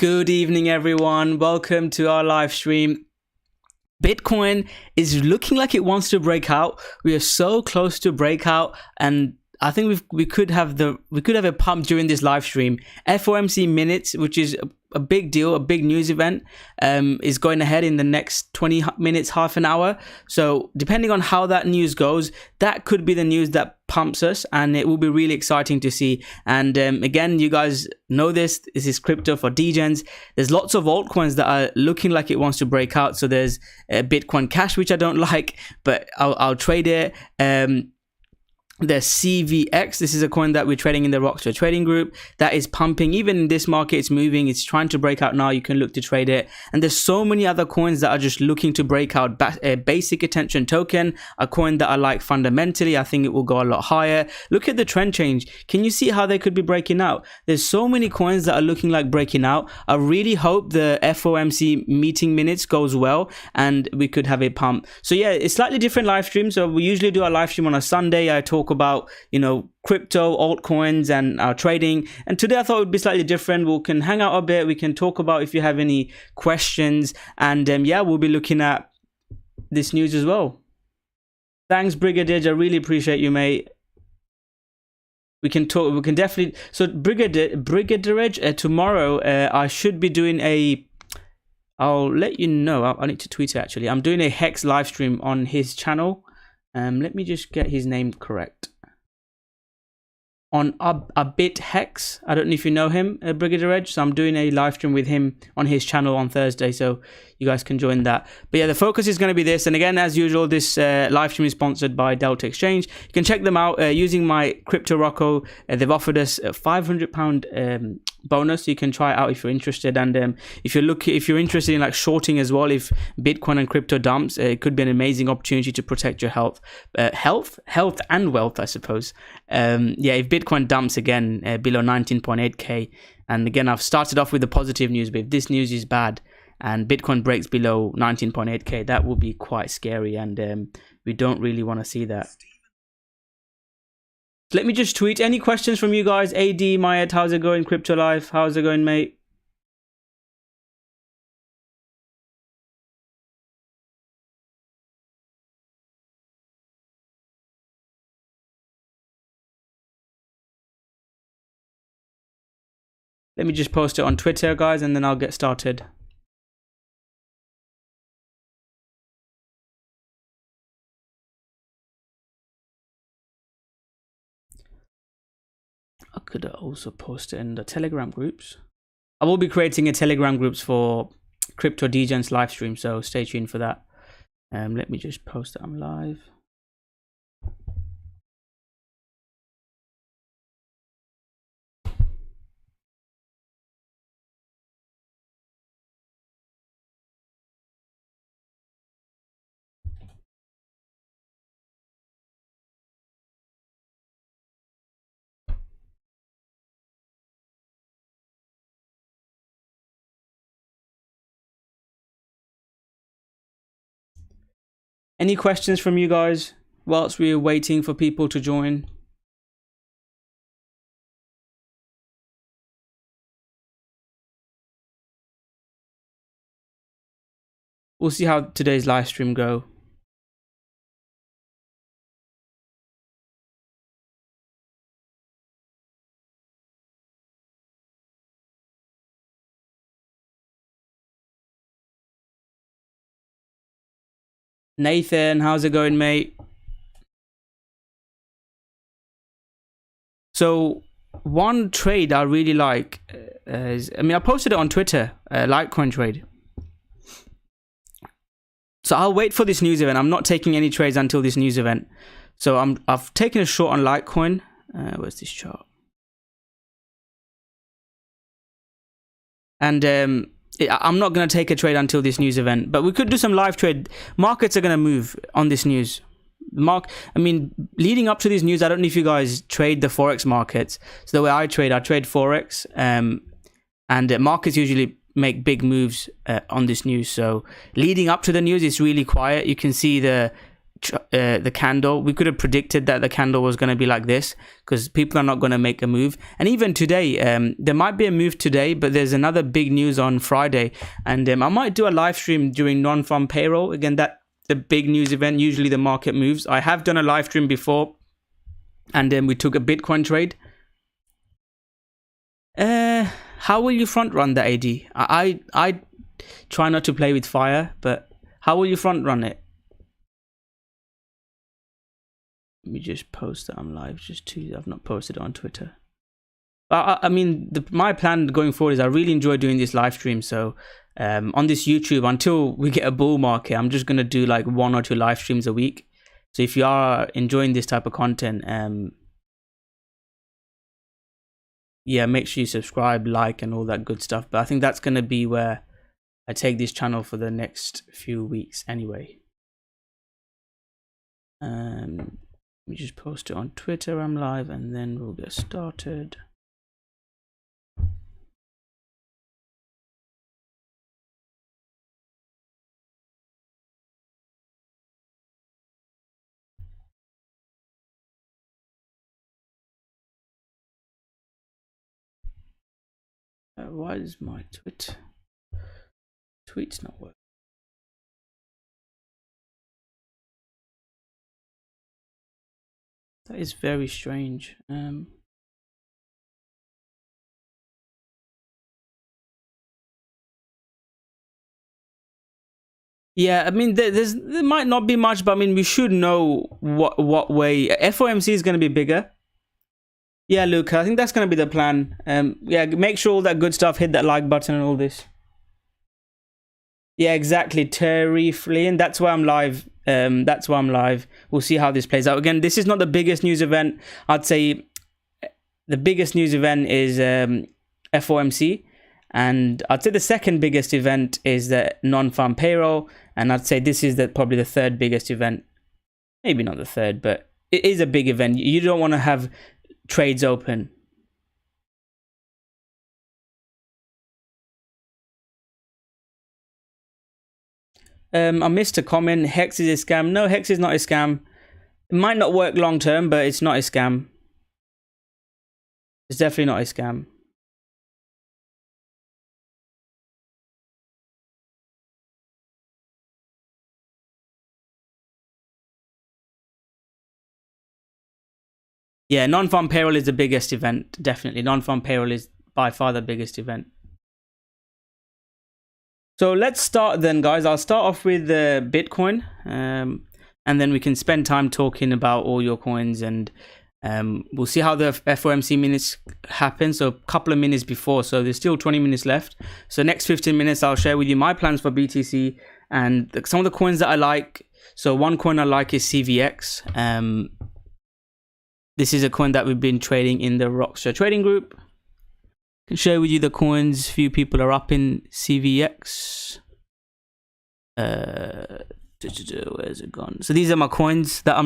Good evening, everyone. Welcome to our live stream. Bitcoin is looking like it wants to break out. We are so close to breakout, and I think we could have a pump during this live stream. FOMC minutes, which is a big deal, a big news event, is going ahead in the next 20 minutes, half an hour. So depending on how that news goes, that could be the news that pumps us, and it will be really exciting to see. And again, you guys know this is crypto for degens. There's lots of altcoins that are looking like it wants to break out. So there's Bitcoin Cash, which I don't like, but I'll trade it. There's CVX. This is a coin that we're trading in the Rocko trading group that is pumping. Even in this market, it's moving. It's trying to break out now. You can look to trade it. And there's so many other coins that are just looking to break out. Basic attention token, a coin that I like fundamentally. I think it will go a lot higher. Look at the trend change. Can you see how they could be breaking out? There's so many coins that are looking like breaking out. I really hope the FOMC meeting minutes goes well and we could have a pump. So yeah, it's slightly different live stream. So we usually do our live stream on a Sunday. I talk about, crypto, altcoins, and our trading. And today I thought it would be slightly different. We can hang out a bit. We can talk about if you have any questions. And we'll be looking at this news as well. Thanks, Brigadier. I really appreciate you, mate. We can talk. We can definitely. So Brigadier, tomorrow I should be doing I'll let you know. I need to tweet it actually. I'm doing a Hex live stream on his channel. Let me just get his name correct. On a bit Hex. I don't know if you know him, Brigadier Edge. So I'm doing a live stream with him on his channel on Thursday. So you guys can join that. But yeah, the focus is going to be this. And again, as usual, this live stream is sponsored by Delta Exchange. You can check them out using my crypto Rocko. They've offered us a £500 bonus. You can try it out if you're interested. And if you're interested in like shorting as well, if Bitcoin and crypto dumps, it could be an amazing opportunity to protect your health and wealth, I suppose. If Bitcoin dumps again below 19.8k, and again I've started off with the positive news, but if this news is bad and Bitcoin breaks below 19.8k, that will be quite scary, and we don't really want to see that. Let me just tweet any questions from you guys. AD Mayat, how's it going? Crypto Life, how's it going, mate? Let me just post it on Twitter, guys, and then I'll get started. I could also post it in the Telegram groups. I will be creating a Telegram groups for Crypto Degens live stream, so stay tuned for that. Let me just post that I'm live. Any questions from you guys whilst we're waiting for people to join? We'll see how today's live stream go. Nathan, how's it going, mate? So one trade I really like is, I posted it on Twitter, Litecoin trade. So I'll wait for this news event. I'm not taking any trades until this news event. So I've taken a short on Litecoin. Where's this chart? And I'm not going to take a trade until this news event, but we could do some live trade. Markets are going to move on this news. Leading up to this news, I don't know if you guys trade the Forex markets. So the way I trade Forex, and markets usually make big moves on this news. So leading up to the news, it's really quiet. You can see the the candle. We could have predicted that the candle was going to be like this because people are not going to make a move. And even today, there might be a move today, but there's another big news on Friday. And I might do a live stream during non-farm payroll. Again, that the big news event. Usually the market moves. I have done a live stream before, and then we took a Bitcoin trade. How will you front run the AD? I try not to play with fire, but how will you front run it? Let me just post that I'm live. I've not posted it on Twitter. I mean, my plan going forward is I really enjoy doing this live stream. So on this YouTube, until we get a bull market, I'm just gonna do like 1 or 2 live streams a week. So if you are enjoying this type of content, yeah, make sure you subscribe, like, and all that good stuff. But I think that's gonna be where I take this channel for the next few weeks anyway. Let me just post it on Twitter. I'm live, and then we'll get started. Why is my tweet's not working? That is very strange. Yeah, I mean, there might not be much, but I mean, we should know what way FOMC is going to be bigger. Yeah, Luke, I think that's going to be the plan. Yeah, make sure all that good stuff, hit that like button and all this. Yeah, exactly. Terry Flynn, that's why I'm live. That's why I'm live. We'll see how this plays out. Again, this is not the biggest news event. I'd say the biggest news event is FOMC. And I'd say the second biggest event is the non-farm payroll. And I'd say this is probably the third biggest event. Maybe not the third, but it is a big event. You don't want to have trades open. I missed a comment. Hex is a scam. No, Hex is not a scam. It might not work long term, but it's not a scam. It's definitely not a scam. Yeah, non-farm payroll is the biggest event, definitely. Non-farm payroll is by far the biggest event. So let's start then, guys. I'll start off with Bitcoin, and then we can spend time talking about all your coins, and we'll see how the FOMC minutes happen. So a couple of minutes before, so there's still 20 minutes left. So next 15 minutes, I'll share with you my plans for BTC and some of the coins that I like. So one coin I like is CVX. This is a coin that we've been trading in the Rocko trading group. I can share with you the coins. Few people are up in CVX. Where's it gone? So these are my coins that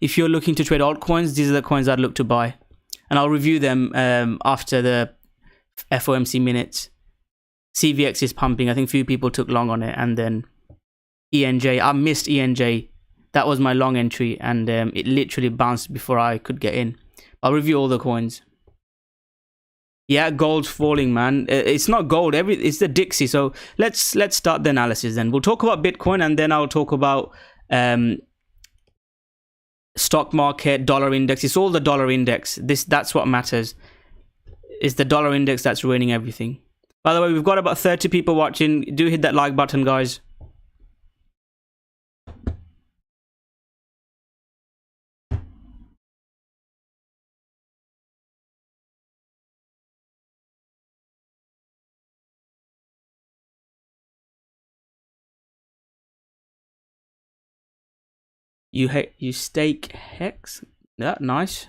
if you're looking to trade altcoins, these are the coins I'd look to buy. And I'll review them after the FOMC minutes. CVX is pumping. I think few people took long on it. And then ENJ. I missed ENJ. That was my long entry, and it literally bounced before I could get in. I'll review all the coins. Yeah, gold's falling, man. It's not gold. It's the Dixie. So let's start the analysis. Then we'll talk about Bitcoin, and then I'll talk about stock market, dollar index. It's all the dollar index. That's what matters. It's the dollar index that's ruining everything. By the way, we've got about 30 people watching. Do hit that like button, guys. You stake Hex. Yeah, nice.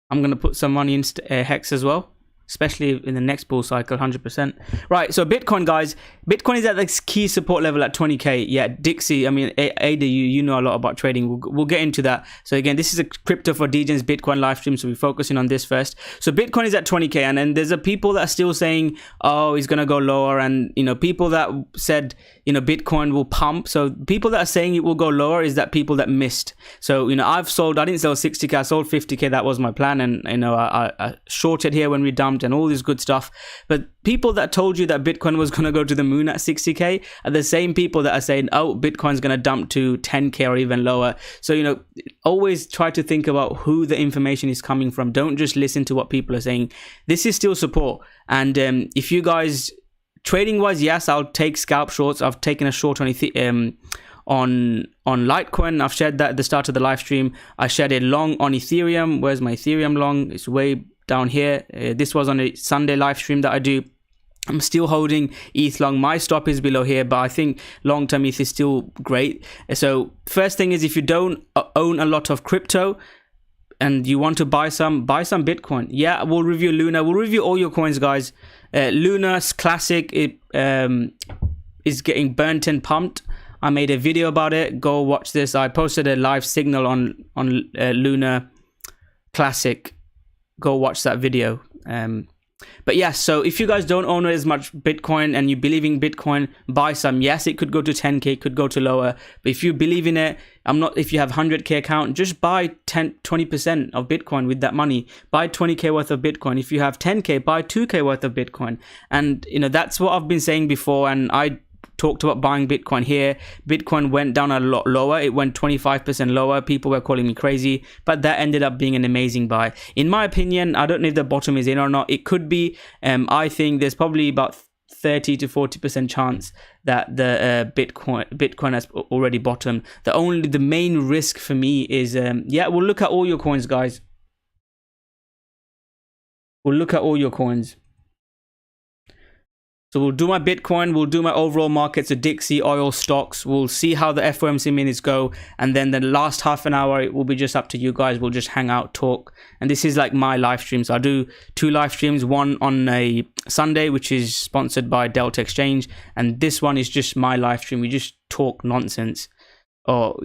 I'm gonna put some money in Hex as well. especially in the next bull cycle, 100%. Right, so Bitcoin, guys. Bitcoin is at this key support level at 20k. Yeah, Dixie, I mean, Ada, you know a lot about trading. We'll get into that. So again, this is a crypto for DJs Bitcoin live stream, so we're focusing on this first. So Bitcoin is at 20k, and then there's people that are still saying, oh, it's going to go lower, and people that said, Bitcoin will pump. So people that are saying it will go lower is that people that missed. So, I didn't sell 60k, I sold 50k. That was my plan. And, I shorted here when we dumped and all this good stuff. But people that told you that Bitcoin was going to go to the moon at 60k are the same people that are saying, oh, Bitcoin's going to dump to 10k or even lower. So, always try to think about who the information is coming from. Don't just listen to what people are saying. This is still support. And if you guys, trading wise, yes, I'll take scalp shorts. I've taken a short on Litecoin. I've shared that at the start of the live stream. I shared a long on Ethereum. Where's my Ethereum long? It's way down here. This was on a Sunday live stream that I do. I'm still holding ETH long. My stop is below here, but I think long-term ETH is still great. So first thing is, if you don't own a lot of crypto and you want to buy some Bitcoin. Yeah, we'll review Luna. We'll review all your coins, guys. Luna's classic is getting burnt and pumped. I made a video about it. Go watch this. I posted a live signal on Luna Classic. Go watch that video. But yes, so if you guys don't own as much Bitcoin and you believe in Bitcoin, buy some. Yes, it could go to 10k, it could go to lower. But if you believe in it, if you have 100k account, just buy 20% of Bitcoin with that money. Buy 20k worth of Bitcoin. If you have 10k, buy 2k worth of Bitcoin. And that's what I've been saying before. And I talked about buying Bitcoin here. Bitcoin went down a lot lower. It went 25% lower. People were calling me crazy, but that ended up being an amazing buy. In my opinion, I don't know if the bottom is in or not. It could be. I think there's probably about 30 to 40% chance that the Bitcoin has already bottomed. The main risk for me is, we'll look at all your coins, guys. We'll look at all your coins. So we'll do my Bitcoin, we'll do my overall markets, so Dixie, oil, stocks. We'll see how the FOMC minutes go. And then the last half an hour, it will be just up to you guys. We'll just hang out, talk. And this is like my live stream. So I do 2 live streams, one on a Sunday, which is sponsored by Delta Exchange. And this one is just my live stream. We just talk nonsense. Or,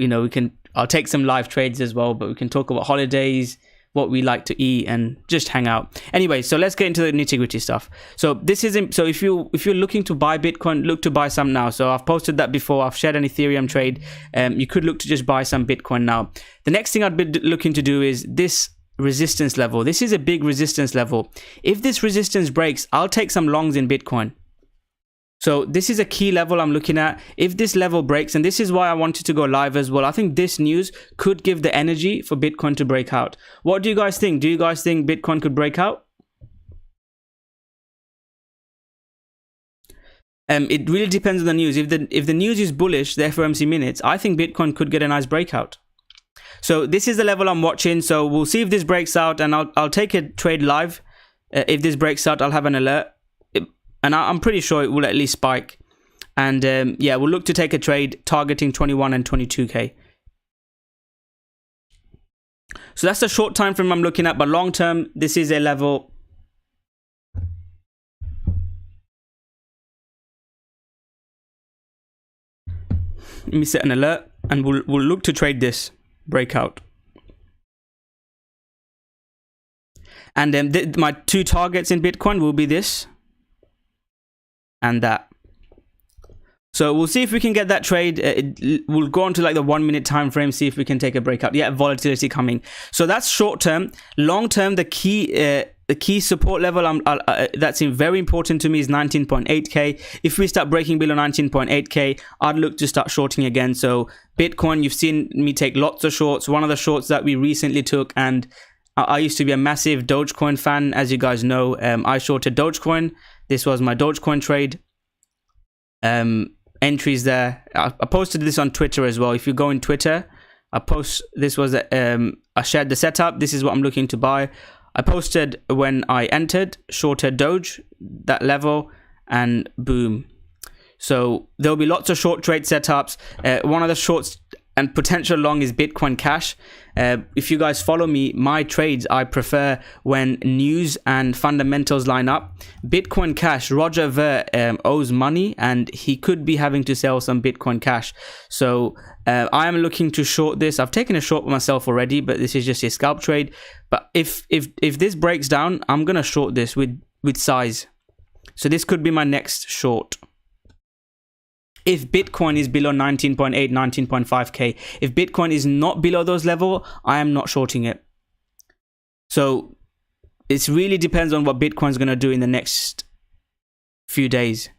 I'll take some live trades as well, but we can talk about holidays, what we like to eat, and just hang out. Anyway, so let's get into the nitty-gritty stuff. So this is so if you're looking to buy Bitcoin, look to buy some now. So I've posted that before. I've shared an Ethereum trade. You could look to just buy some Bitcoin now. The next thing I'd be looking to do is this resistance level. This is a big resistance level. If this resistance breaks, I'll take some longs in Bitcoin. So this is a key level I'm looking at. If this level breaks, and this is why I wanted to go live as well, I think this news could give the energy for Bitcoin to break out. What do you guys think? Do you guys think Bitcoin could break out? It really depends on the news. If the news is bullish, the FOMC minutes, I think Bitcoin could get a nice breakout. So this is the level I'm watching. So we'll see if this breaks out, and I'll take a trade live. If this breaks out, I'll have an alert. And I'm pretty sure it will at least spike. And we'll look to take a trade targeting 21 and 22k. So that's the short time frame I'm looking at. But long term, this is a level. Let me set an alert, and we'll look to trade this breakout. And then my 2 targets in Bitcoin will be this and that. So we'll see if we can get that trade. We'll go on to like the 1 minute time frame, see if we can take a breakout. Yeah, volatility coming. So that's short term. Long term, the key support level that's very important to me is 19.8k. If we start breaking below 19.8k, I'd look to start shorting again. So Bitcoin, you've seen me take lots of shorts. One of the shorts that we recently took, and I used to be a massive Dogecoin fan, as you guys know. I shorted Dogecoin. This was my Dogecoin trade. Entries there. I posted this on Twitter as well. If you go in Twitter, I shared the setup. This is what I'm looking to buy. I posted when I entered, shorted Doge, that level, and boom. So there'll be lots of short trade setups. One of the shorts and potential long is Bitcoin Cash. If you guys follow me, my trades, I prefer when news and fundamentals line up. Bitcoin Cash, Roger Ver owes money and he could be having to sell some Bitcoin Cash. So I am looking to short this. I've taken a short myself already, but this is just a scalp trade. But if this breaks down, I'm going to short this with size. So this could be my next short. If Bitcoin is below 19.8, 19.5k, if Bitcoin is not below those levels, I am not shorting it. So it really depends on what Bitcoin is going to do in the next few days.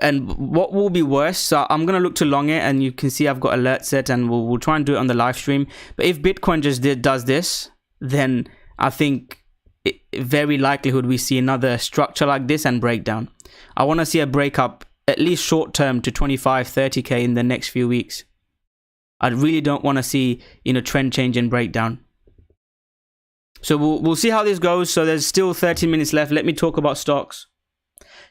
And what will be worse, so I'm going to look to long it, and you can see I've got alert set, and we'll try and do it on the live stream. But if Bitcoin just does this, then I think very likelihood we see another structure like this and breakdown. I want to see a break up at least short term to 25, 30k in the next few weeks. I really don't want to see, trend change and breakdown. So we'll see how this goes. So there's still 30 minutes left. Let me talk about stocks.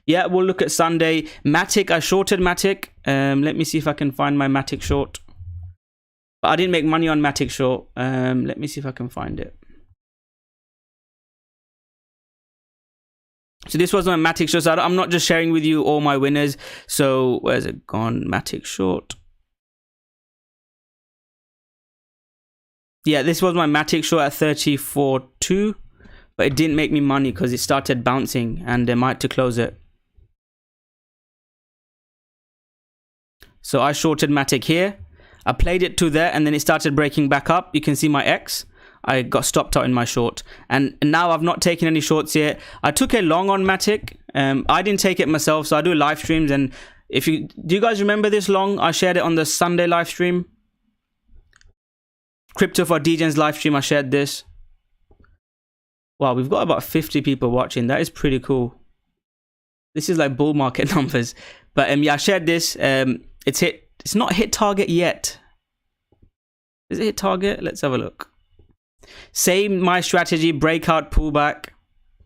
Yeah, we'll look at Sunday. Matic, I shorted Matic. Let me see if I can find my Matic short. But I didn't make money on Matic short. Let me see if I can find it. So this was my Matic short. So I'm not just sharing with you all my winners. So where's it gone? Matic short. Yeah, this was my Matic short at 34.2. But it didn't make me money because it started bouncing and they might to close it. So I shorted Matic here. I played it to there and then it started breaking back up. You can see my X. I got stopped out in my short. And now I've not taken any shorts yet. I took a long on Matic. I didn't take it myself, so I do live streams. And do you guys remember this long? I shared it on the Sunday live stream. Crypto for DJ's live stream, I shared this. Wow, we've got about 50 people watching. That is pretty cool. This is like bull market numbers. But yeah, I shared this. It's not hit target yet. Is it hit target? Let's have a look. Same my strategy, breakout, pullback.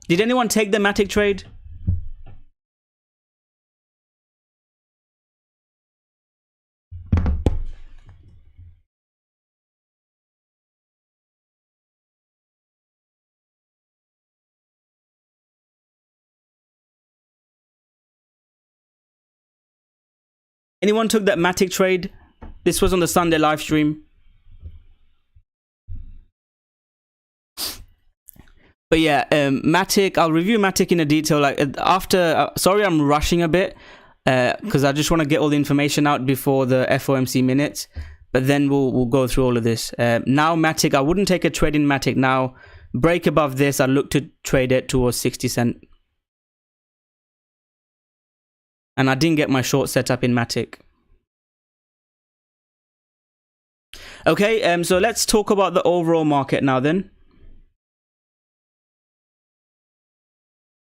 Did anyone take the Matic trade? Anyone took that Matic trade? This was on the Sunday live stream. But yeah, Matic, I'll review Matic in a detail. Like after, sorry, I'm rushing a bit because I just want to get all the information out before the FOMC minutes. But then we'll go through all of this. Now Matic, I wouldn't take a trade in Matic now. Break above this, I look to trade it towards 60 cent. And I didn't get my short set up in Matic. Okay, so let's talk about the overall market now then.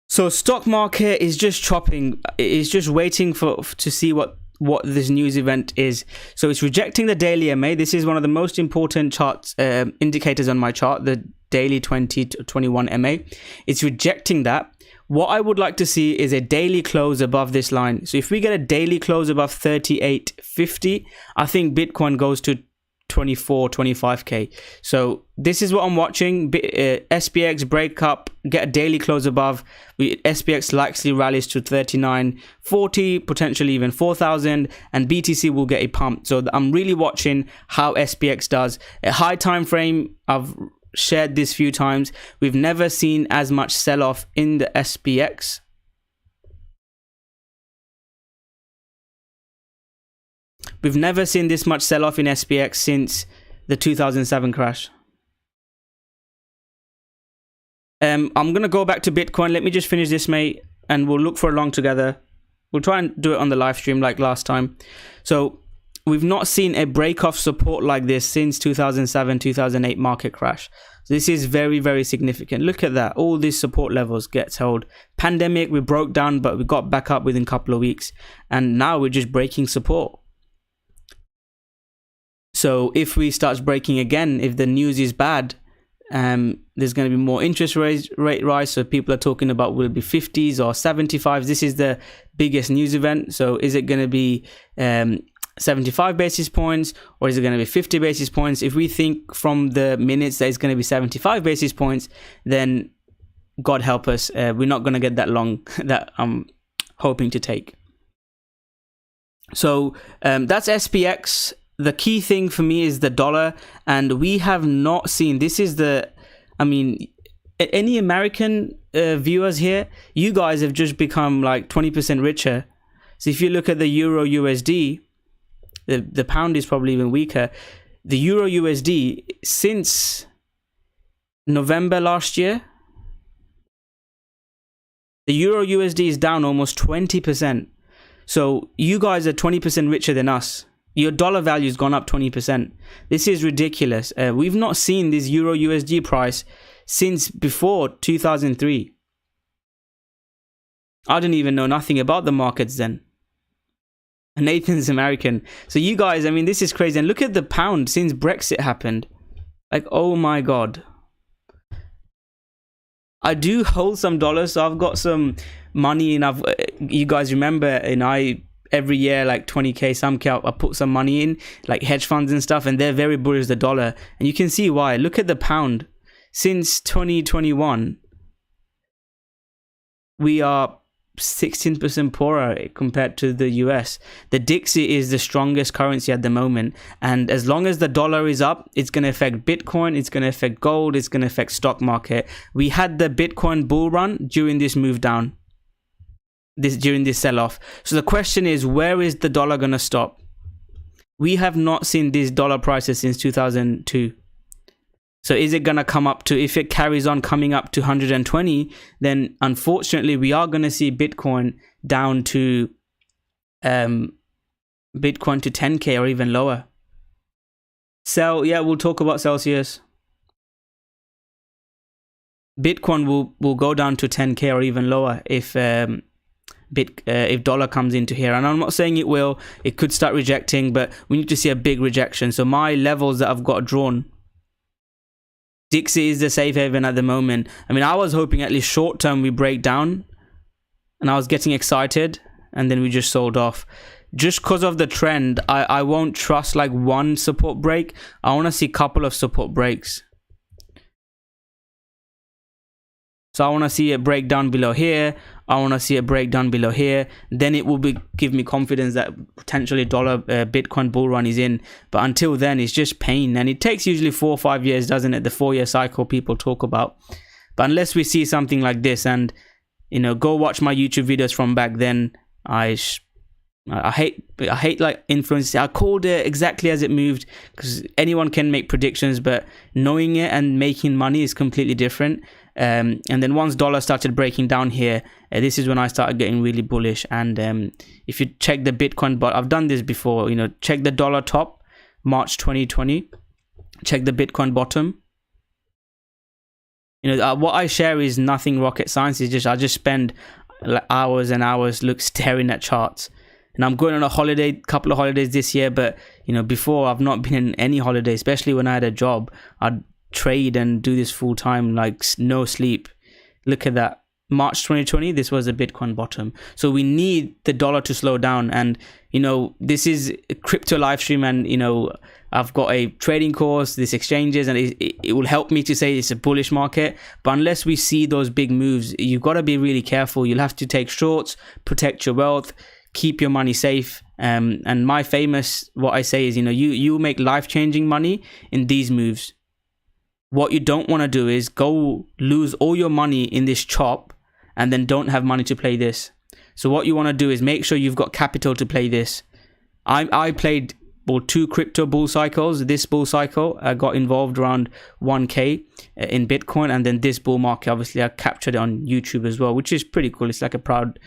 So stock market is just chopping. It's just waiting to see what this news event is. So it's rejecting the daily MA. This is one of the most important charts indicators on my chart, the daily 20 to 21 MA. It's rejecting that. What I would like to see is a daily close above this line. So if we get a daily close above 38.50, I think Bitcoin goes to 24, 25k. So this is what I'm watching. SPX break up, get a daily close above. SPX likely rallies to 39.40, potentially even 4,000, and BTC will get a pump. So I'm really watching how SPX does. A high time frame, I've shared this few times. We've never seen as much sell-off in the SPX. We've never seen this much sell-off in SPX since the 2007 crash. I'm going to go back to Bitcoin. Let me just finish this, mate, and we'll look for a long together. We'll try and do it on the live stream like last time. So we've not seen a break off support like this since 2007, 2008 market crash. So this is very, very significant. Look at that. All these support levels gets held. Pandemic, we broke down, but we got back up within a couple of weeks. And now we're just breaking support. So if we start breaking again, if the news is bad, there's going to be more interest rate rise. So people are talking about will it be 50s or 75s. This is the biggest news event. So is it going to be 75 basis points, or is it going to be 50 basis points? If we think from the minutes that it's going to be 75 basis points, then God help us, we're not going to get that long that I'm hoping to take. So that's SPX. The key thing for me is the dollar, and we have not seen, this is the, I mean, any American viewers here, you guys have just become like 20% richer. So if you look at the Euro USD, the pound is probably even weaker. The Euro USD, since November last year, the Euro USD is down almost 20%. So you guys are 20% richer than us. Your dollar value has gone up 20%. This is ridiculous. We've not seen this Euro USD price since before 2003. I didn't even know nothing about the markets then. Nathan's American. So you guys, I mean, this is crazy. And look at the pound since Brexit happened. Like, oh my God. I do hold some dollars, so I've got some money, and you guys remember, and every year like 20k, some K, I put some money in like hedge funds and stuff, and they're very bullish the dollar, and you can see why. Look at the pound since 2021, we are 16% poorer compared to the US. The Dixie is the strongest currency at the moment, and as long as the dollar is up, it's going to affect Bitcoin, it's going to affect gold, it's going to affect stock market. We had the Bitcoin bull run during this move down, during this sell-off. So the question is, where is the dollar going to stop? We have not seen these dollar prices since 2002. So is it going to come up to, if it carries on coming up to 120, then unfortunately we are going to see Bitcoin down to Bitcoin to 10k or even lower. So yeah, we'll talk about Celsius. Bitcoin will go down to 10k or even lower if dollar comes into here, and I'm not saying it will. It could start rejecting, but we need to see a big rejection. So my levels that I've got drawn, Dixie is the safe haven at the moment. I mean, I was hoping at least short term we break down, and I was getting excited, and then we just sold off. Just because of the trend, I won't trust like one support break. I want to see a couple of support breaks. So I want to see a breakdown below here. I want to see a breakdown below here. Then it will give me confidence that potentially Bitcoin bull run is in. But until then, it's just pain. And it takes usually 4 or 5 years, doesn't it? The 4-year cycle people talk about. But unless we see something like this, and, you know, go watch my YouTube videos from back then. I hate like influencers. I called it exactly as it moved, because anyone can make predictions, but knowing it and making money is completely different. And then once dollar started breaking down here, this is when I started getting really bullish. And if you check the Bitcoin, but I've done this before, you know, check the dollar top, March 2020, check the Bitcoin bottom. You know, what I share is nothing rocket science. It's just, I just spend like hours and hours staring at charts. And I'm going on a couple of holidays this year, but, you know, before I've not been in any holiday, especially when I had a job. I'd trade and do this full time, like no sleep. Look at that. March 2020, this was a Bitcoin bottom. So we need the dollar to slow down. And, you know, this is a crypto live stream, and, you know, I've got a trading course, this exchanges, and it will help me to say it's a bullish market. But unless we see those big moves, you've got to be really careful. You'll have to take shorts, protect your wealth, keep your money safe. And my famous, what I say is, you know, you make life-changing money in these moves. What you don't want to do is go lose all your money in this chop and then don't have money to play this. So what you want to do is make sure you've got capital to play this. I played 2 crypto bull cycles. This bull cycle, I got involved around 1k in Bitcoin, and then this bull market, obviously I captured it on YouTube as well, which is pretty cool. It's like a proud,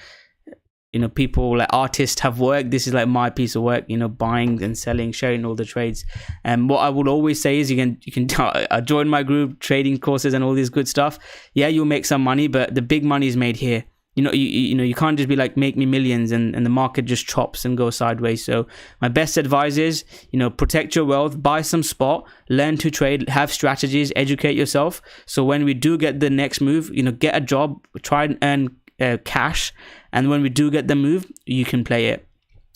you know, people like artists have work. This is like my piece of work, you know, buying and selling, sharing all the trades. And what I would always say is you can join my group, trading courses and all this good stuff. Yeah, you'll make some money, but the big money is made here. You know, you can't just be like, make me millions, and the market just chops and goes sideways. So my best advice is, you know, protect your wealth, buy some spot, learn to trade, have strategies, educate yourself. So when we do get the next move, you know, get a job, try and earn cash, and when we do get the move, you can play it.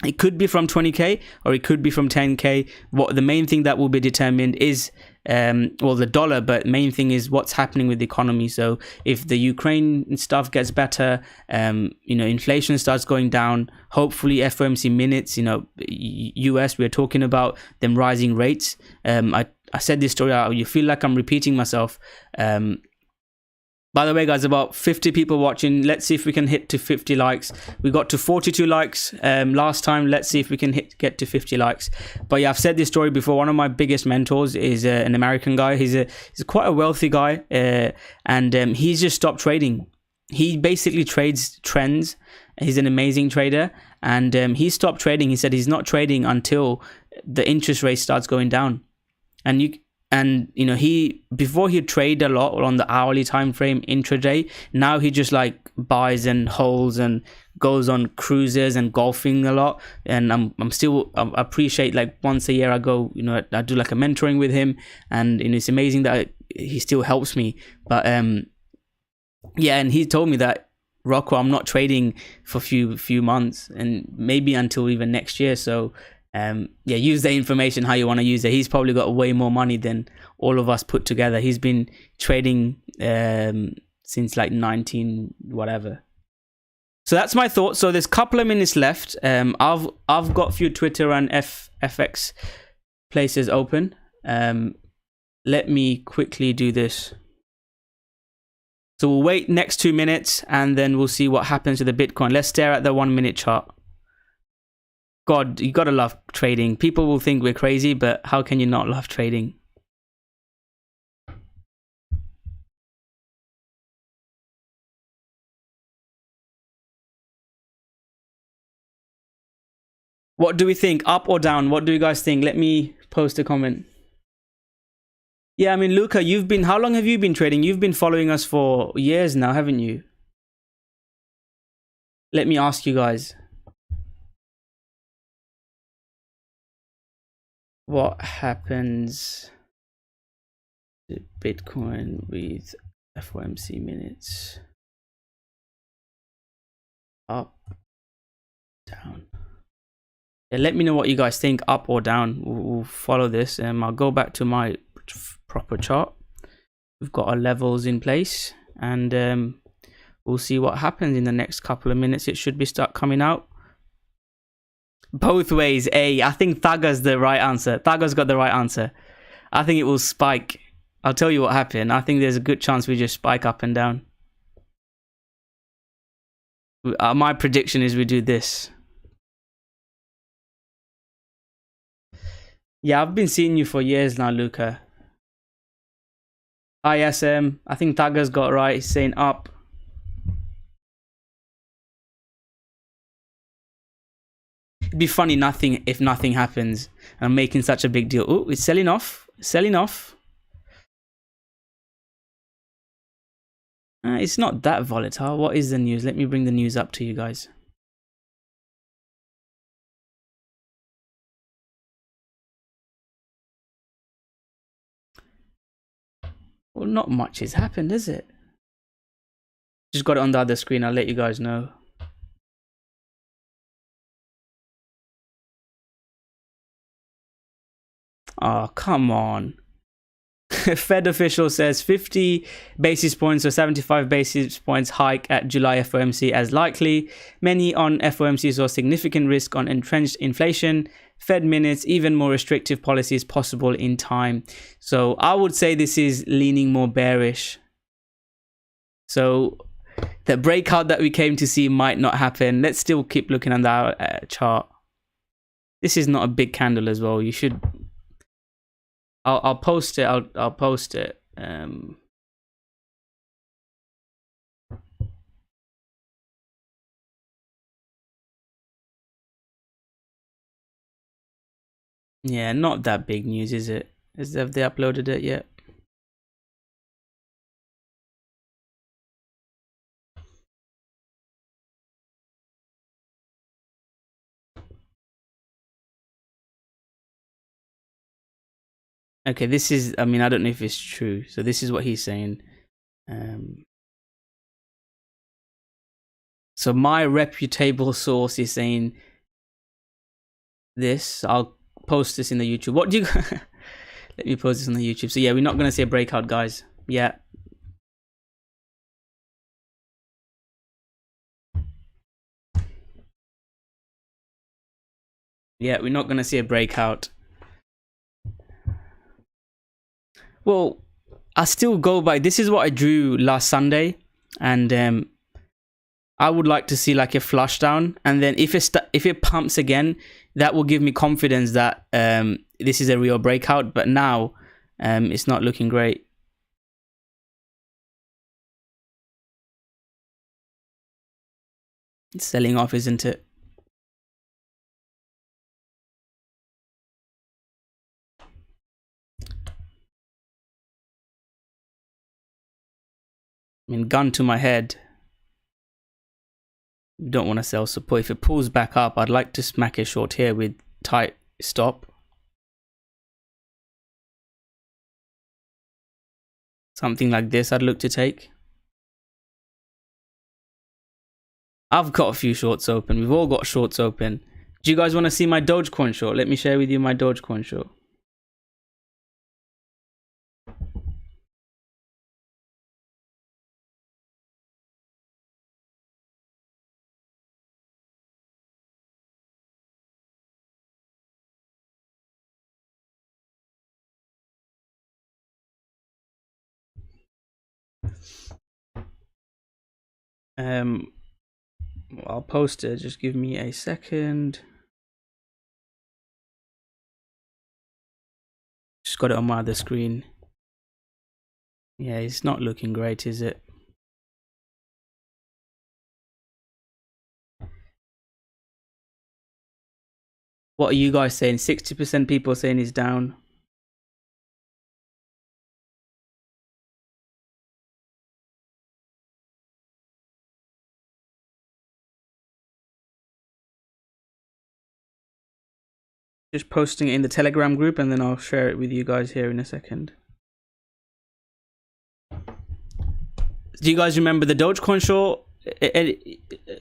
It could be from 20k or it could be from 10k. What the main thing that will be determined is well, the dollar, but main thing is what's happening with the economy. So if the Ukraine stuff gets better, you know, inflation starts going down, hopefully FOMC minutes, you know, US, we're talking about them rising rates. I said this story out, you feel like I'm repeating myself. By the way, guys, about 50 people watching. Let's see if we can hit to 50 likes. We got to 42 likes last time. Let's see if we can get to 50 likes. But yeah, I've said this story before. One of my biggest mentors is an American guy. He's quite a wealthy guy, and he's just stopped trading. He basically trades trends. He's an amazing trader, and he stopped trading. He said he's not trading until the interest rate starts going down. And you know, before he'd trade a lot on the hourly time frame intraday. Now he just like buys and holds and goes on cruises and golfing a lot. And I appreciate, like, once a year I go, you know, I do like a mentoring with him, and you know, it's amazing that he still helps me. But yeah, and he told me that, Rocko, I'm not trading for few months and maybe until even next year. So yeah, use the information how you want to use it. He's probably got way more money than all of us put together. He's been trading since like 19 whatever. So that's my thought. So there's a couple of minutes left. I've got a few Twitter and FX places open. Let me quickly do this. So we'll wait next 2 minutes and then we'll see what happens to the Bitcoin. Let's stare at the 1 minute chart. God, you gotta love trading. People will think we're crazy, but how can you not love trading? What do we think? Up or down? What do you guys think? Let me post a comment. Yeah, I mean, Luca, how long have you been trading? You've been following us for years now, haven't you? Let me ask you guys. What happens to Bitcoin with FOMC minutes? Up, down. Yeah, let me know what you guys think, up or down. We'll follow this. I'll go back to my proper chart. We've got our levels in place, and we'll see what happens in the next couple of minutes. It should be start coming out. Both ways, I think Thaga's the right answer. Thaga's got the right answer. I think it will spike. I'll tell you what happened. I think there's a good chance we just spike up and down. My prediction is we do this. Yeah, I've been seeing you for years now, Luca. ISM, I think Thaga's got it right. He's saying up. It'd be funny if nothing happens. I'm making such a big deal. Oh, it's selling off. Selling off. It's not that volatile. What is the news? Let me bring the news up to you guys. Well, not much has happened, is it? Just got it on the other screen. I'll let you guys know. Oh, come on. Fed official says 50 basis points or 75 basis points hike at July FOMC as likely. Many on FOMC saw significant risk on entrenched inflation. Fed minutes, even more restrictive policies possible in time. So I would say this is leaning more bearish. So the breakout that we came to see might not happen. Let's still keep looking at that chart. This is not a big candle as well. You should... I'll post it. I'll post it. Yeah, not that big news, is it? Have they uploaded it yet? Okay, this is, I mean, I don't know if it's true. So this is what he's saying. So my reputable source is saying this. I'll post this in the YouTube. What do you... Let me post this on the YouTube. So yeah, we're not going to see a breakout, guys. Yeah. Yeah, we're not going to see a breakout. Well, I still go by... This is what I drew last Sunday. And I would like to see like a flush down. And then if it pumps again, that will give me confidence that this is a real breakout. But now it's not looking great. It's selling off, isn't it? I mean, gun to my head. Don't want to sell support. If it pulls back up, I'd like to smack a short here with tight stop. Something like this I'd look to take. I've got a few shorts open. We've all got shorts open. Do you guys want to see my Dogecoin short? Let me share with you my Dogecoin short. I'll post it. Just give me a second. Just got it on my other screen. Yeah, it's not looking great, is it? What are you guys saying? 60% people saying it's down. Just posting it in the Telegram group and then I'll share it with you guys here in a second. Do you guys remember the Dogecoin short?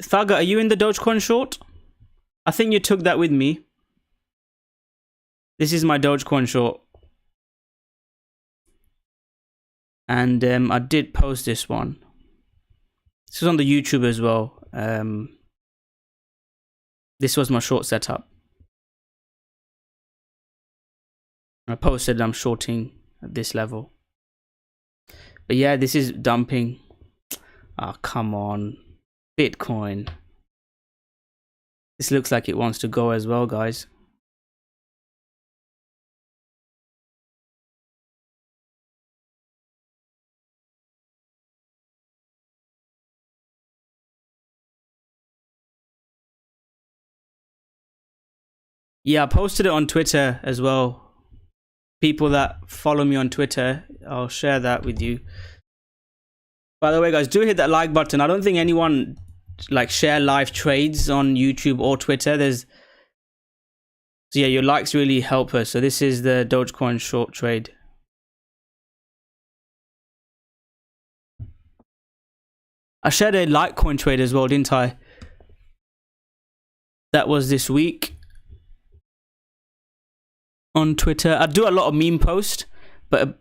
Thaga, are you in the Dogecoin short? I think you took that with me. This is my Dogecoin short. And I did post this one. This is on the YouTube as well. This was my short setup. I posted I'm shorting at this level. But yeah, this is dumping. Oh, come on. Bitcoin. This looks like it wants to go as well, guys. Yeah, I posted it on Twitter as well. People that follow me on Twitter, I'll share that with you. By the way, guys, do hit that like button. I don't think anyone like share live trades on YouTube or Twitter. So yeah, your likes really help us. So this is the Dogecoin short trade. I shared a Litecoin trade as well, didn't I? That was this week on Twitter. I do a lot of meme posts, but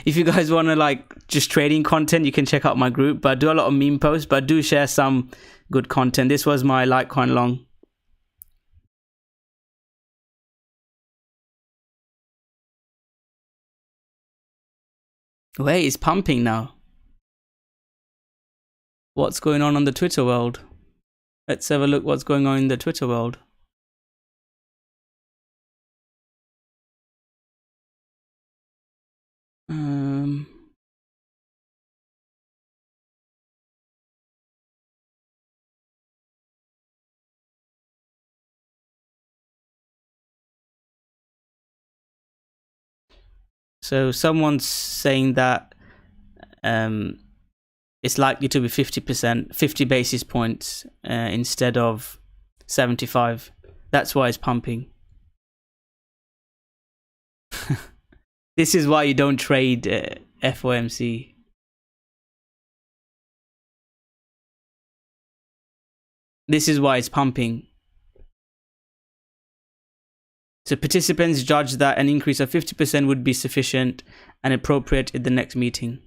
if you guys want to like just trading content, you can check out my group. But I do a lot of meme posts, but I do share some good content. This was my Litecoin long. Wait, it's pumping now. What's going on the Twitter world? Let's have a look what's going on in the Twitter world. So someone's saying that it's likely to be 50%, 50 basis points instead of 75. That's why it's pumping. This is why you don't trade FOMC. This is why it's pumping. So participants judged that an increase of 50% would be sufficient and appropriate in the next meeting.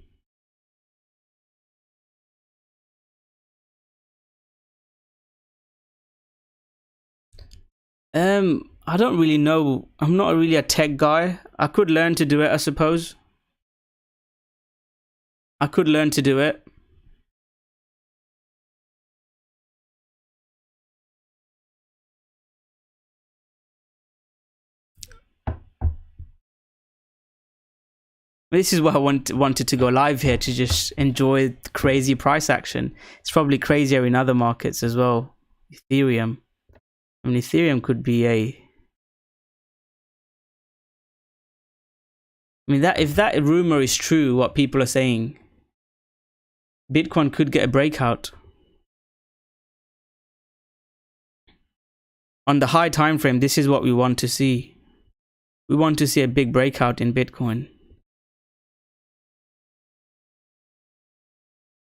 I don't really know. I'm not really a tech guy. I could learn to do it, I suppose. I could learn to do it. This is why I wanted to go live here, to just enjoy the crazy price action. It's probably crazier in other markets as well. Ethereum. I mean, Ethereum could be a... I mean, that if that rumor is true, what people are saying, Bitcoin could get a breakout. On the high time frame, this is what we want to see. We want to see a big breakout in Bitcoin.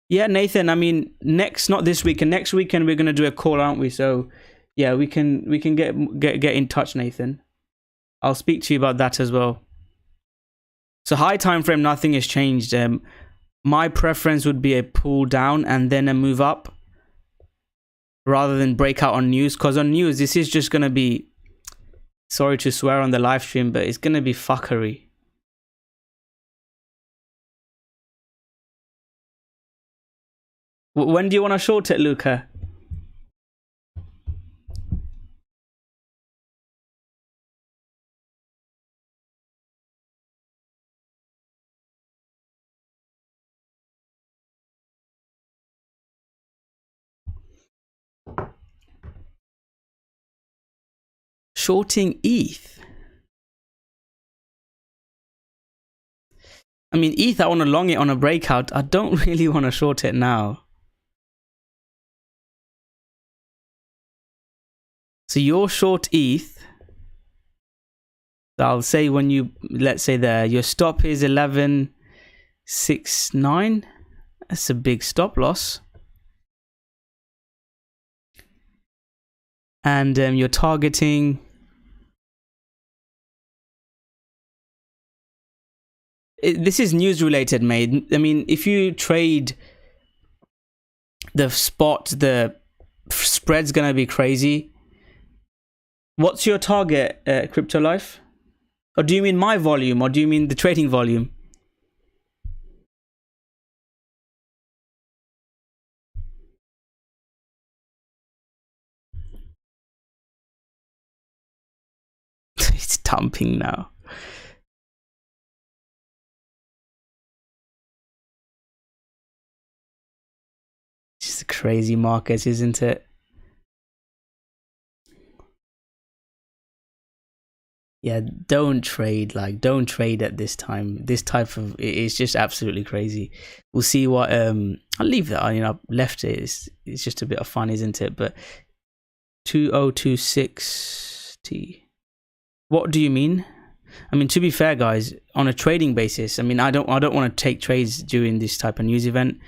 Yeah, Nathan, I mean, not this weekend, next weekend we're going to do a call, aren't we? So yeah, we can get in touch, Nathan. I'll speak to you about that as well. So high time frame, nothing has changed. My preference would be a pull down and then a move up, rather than breakout on news. Because on news, this is just going to be, sorry to swear on the live stream, but it's going to be fuckery. When do you want to short it, Luca? Shorting ETH. I mean, ETH, I want to long it on a breakout. I don't really want to short it now. So you're short ETH. I'll say when you, let's say there, your stop is 11.69. That's a big stop loss. And you're targeting... This is news related, mate. I mean, if you trade the spot, the spread's going to be crazy. What's your target, Crypto Life? Or do you mean my volume, or do you mean the trading volume? It's dumping now. It's just a crazy market, isn't it? Yeah, don't trade at this time. This type of, it's just absolutely crazy. We'll see what I'll leave that. I mean, I've left it. It's just a bit of fun, isn't it? But 2026T. What do you mean? I mean, to be fair, guys, on a trading basis, I mean, I don't want to take trades during this type of news event.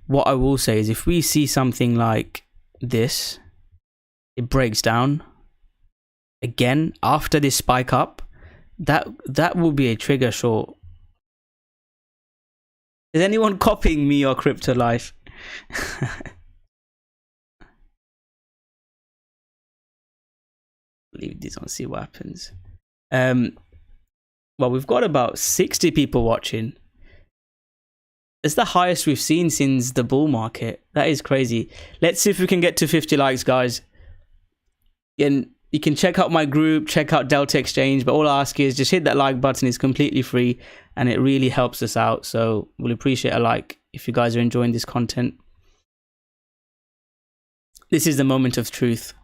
What I will say is, if we see something like this, it breaks down again after this spike up, that will be a trigger short. Is anyone copying me or Crypto Life? Leave this on, see what happens. Well, we've got about 60 people watching. It's the highest we've seen since the bull market. That is crazy. Let's see if we can get to 50 likes, guys. And you can check out my group, check out Delta Exchange, but all I ask is just hit that like button. It's completely free and it really helps us out. So we'll appreciate a like if you guys are enjoying this content. This is the moment of truth.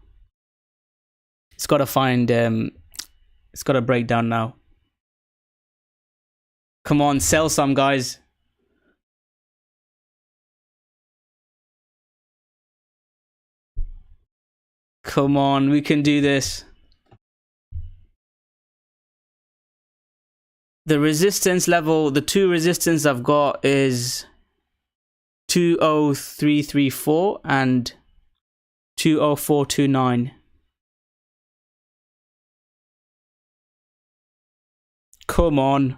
It's got to find, it's got to break down now. Come on, sell some, guys. Come on, we can do this. The resistance level, the two resistance I've got is 20334 and 20429. Come on.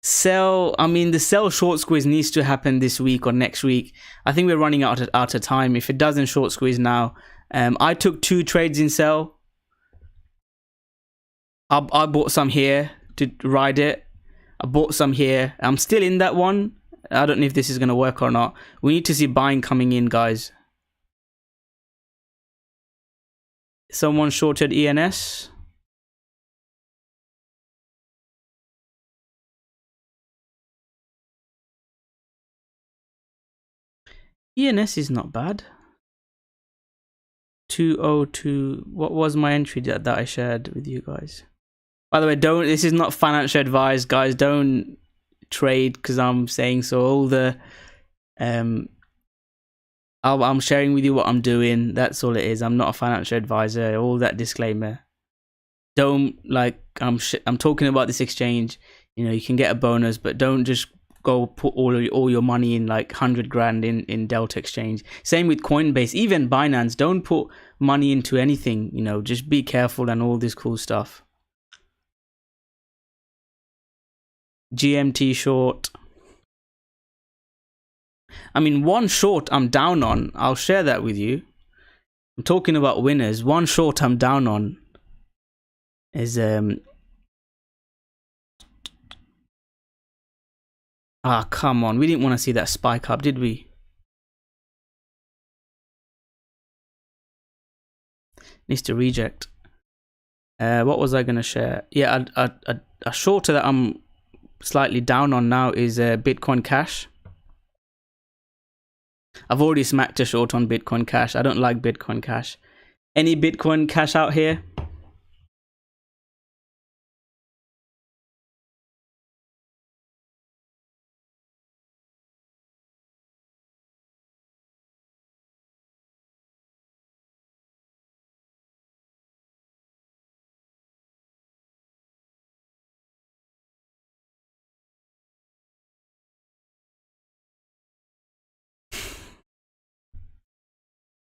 Sell, I mean, the sell short squeeze needs to happen this week or next week. I think we're running out of time. If it doesn't short squeeze now, I took 2 trades in sell. I bought some here to ride it. I bought some here. I'm still in that one. I don't know if this is going to work or not. We need to see buying coming in, guys. Someone shorted ENS. ENS is not bad. 202. What was my entry that I shared with you guys? By the way, this is not financial advice, guys. Don't trade because I'm saying so. All the I'm sharing with you what I'm doing. That's all it is. I'm not a financial advisor. All that disclaimer. Don't like I'm talking about this exchange. You know, you can get a bonus, but don't just go put all your money in like 100 grand in Delta Exchange. Same with Coinbase, even Binance. Don't put money into anything. You know, just be careful and all this cool stuff. GMT short. I mean, one short I'm down on. I'll share that with you. I'm talking about winners. One short I'm down on is come on. We didn't want to see that spike up, did we? Needs to reject. What was I going to share? Yeah, a shorter that I'm slightly down on now is Bitcoin Cash. I've already smacked a short on Bitcoin Cash. I don't like Bitcoin Cash. Any Bitcoin Cash out here?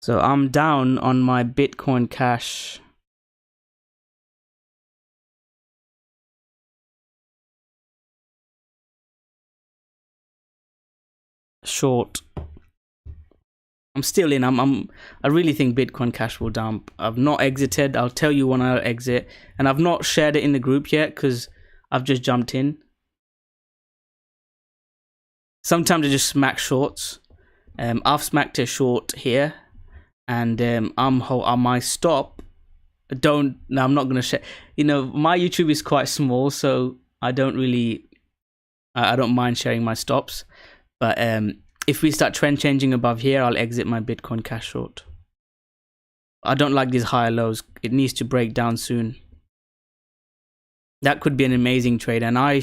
So I'm down on my Bitcoin Cash. Short. I'm still in. I really think Bitcoin Cash will dump. I've not exited. I'll tell you when I'll exit. And I've not shared it in the group yet because I've just jumped in. Sometimes I just smack shorts. I've smacked a short here. And on my stop. I'm not going to share. You know, my YouTube is quite small, so I don't mind sharing my stops. But if we start trend changing above here, I'll exit my Bitcoin Cash short. I don't like these higher lows. It needs to break down soon. That could be an amazing trade. And I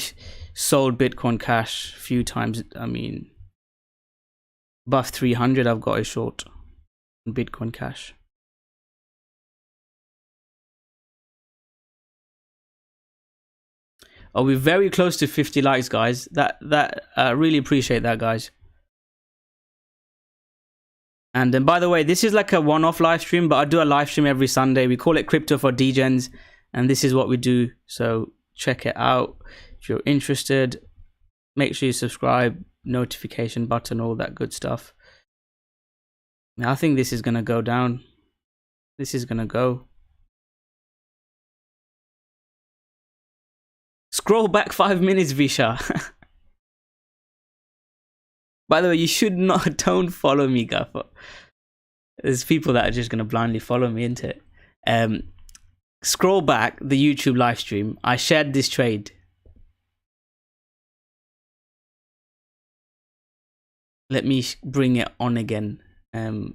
sold Bitcoin Cash a few times. I mean, above 300, I've got a short on Bitcoin Cash. Oh, we're very close to 50 likes, guys. I really appreciate that, guys. And then, by the way, this is like a one-off live stream, but I do a live stream every Sunday. We call it Crypto for Degens, and this is what we do. So check it out if you're interested. Make sure you subscribe, notification button, all that good stuff. Now, I think this is gonna go down. This is gonna go. Scroll back 5 minutes, Visha. By the way, you should not, don't follow me, Gaffer. There's people that are just going to blindly follow me into it. Scroll back the YouTube live stream. I shared this trade. Let me bring it on again. Do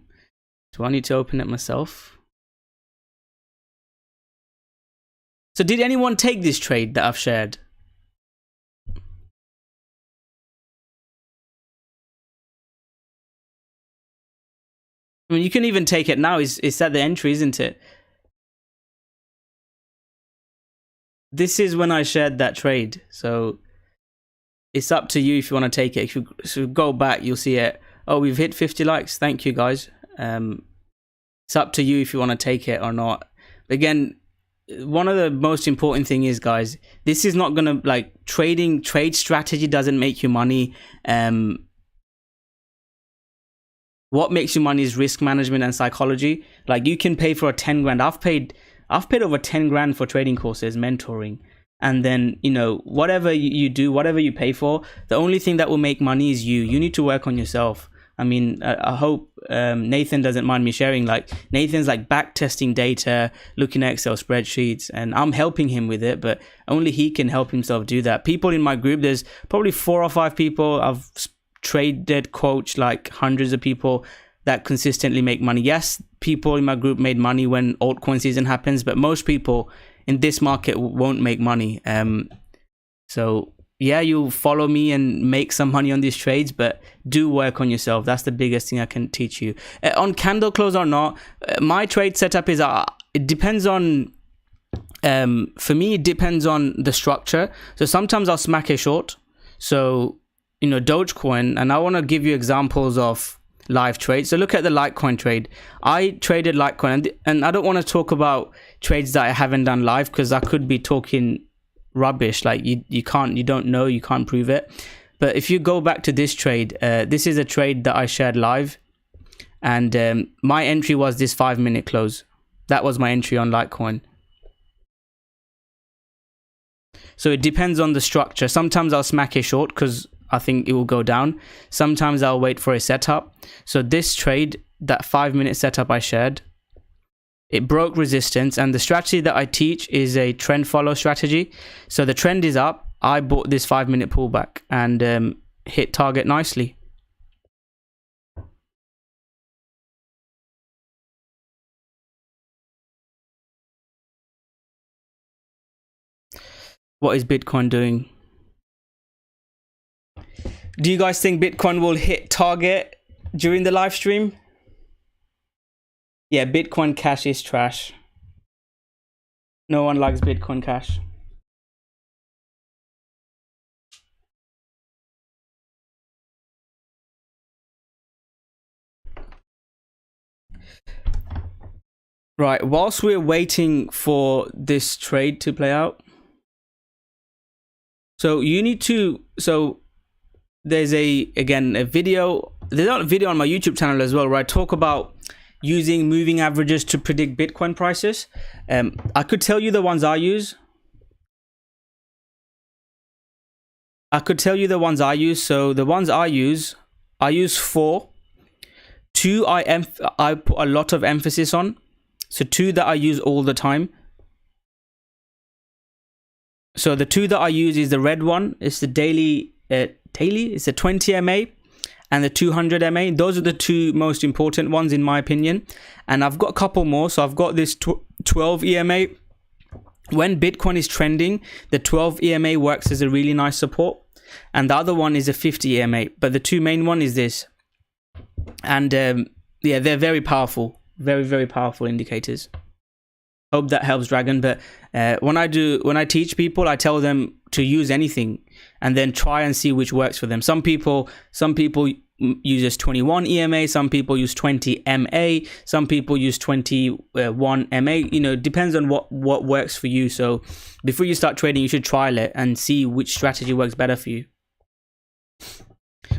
I need to open it myself? So did anyone take this trade that I've shared? I mean, you can even take it now. It's at the entry, isn't it? This is when I shared that trade. So it's up to you if you want to take it. If you go back, you'll see it. Oh, we've hit 50 likes. Thank you, guys. It's up to you if you want to take it or not. Again, one of the most important thing is, guys, this is not gonna, like, trade strategy doesn't make you money. What makes you money is risk management and psychology. Like, you can pay for a 10 grand. I've paid over 10 grand for trading courses, mentoring. And then, you know, whatever you do, whatever you pay for, the only thing that will make money is you. You need to work on yourself. I mean, I hope Nathan doesn't mind me sharing. Like, Nathan's like back testing data, looking at Excel spreadsheets, and I'm helping him with it, but only he can help himself do that. People in my group, there's probably 4 or 5 people. I've traded, coached like hundreds of people that consistently make money. Yes, people in my group made money when altcoin season happens, but most people in this market won't make money. So yeah, you'll follow me and make some money on these trades, but do work on yourself. That's the biggest thing I can teach you. On candle close or not, my trade setup is, it depends on, for me, it depends on the structure. So sometimes I'll smack a short. So, you know, Dogecoin, and I want to give you examples of live trades. So look at the Litecoin trade. I traded Litecoin, and I don't want to talk about trades that I haven't done live, because I could be talking rubbish. Like, you don't know, you can't prove it. But if you go back to this trade, this is a trade that I shared live, and my entry was this 5-minute close. That was my entry on Litecoin. So it depends on the structure. Sometimes I'll smack a short because I think it will go down. Sometimes I'll wait for a setup. So this trade, that 5-minute setup I shared, it broke resistance, and the strategy that I teach is a trend follow strategy. So the trend is up. I bought this 5-minute pullback and hit target nicely. What is Bitcoin doing? Do you guys think Bitcoin will hit target during the live stream? Yeah, Bitcoin Cash is trash. No one likes Bitcoin Cash. Right, whilst we're waiting for this trade to play out, so you need to, so there's a video, there's a video on my YouTube channel as well where I talk about using moving averages to predict Bitcoin prices. I could tell you the ones I use. So the ones I use 4. 2 I put a lot of emphasis on. So 2 that I use all the time. So the 2 that I use is the red one. It's the daily. It's a 20 MA and the 200 MA. Those are the 2 most important ones in my opinion. And I've got a couple more. So I've got this 12 EMA. When Bitcoin is trending, the 12 EMA works as a really nice support. And the other one is a 50 EMA. But the 2 main one is this. And yeah, they're very powerful. Very, very powerful indicators. Hope that helps, Dragon. But when I teach people, I tell them to use anything and then try and see which works for them. Some people uses 21 EMA, some people use 20 MA, some people use 21 MA. You know, depends on what works for you. So before you start trading, you should trial it and see which strategy works better for you.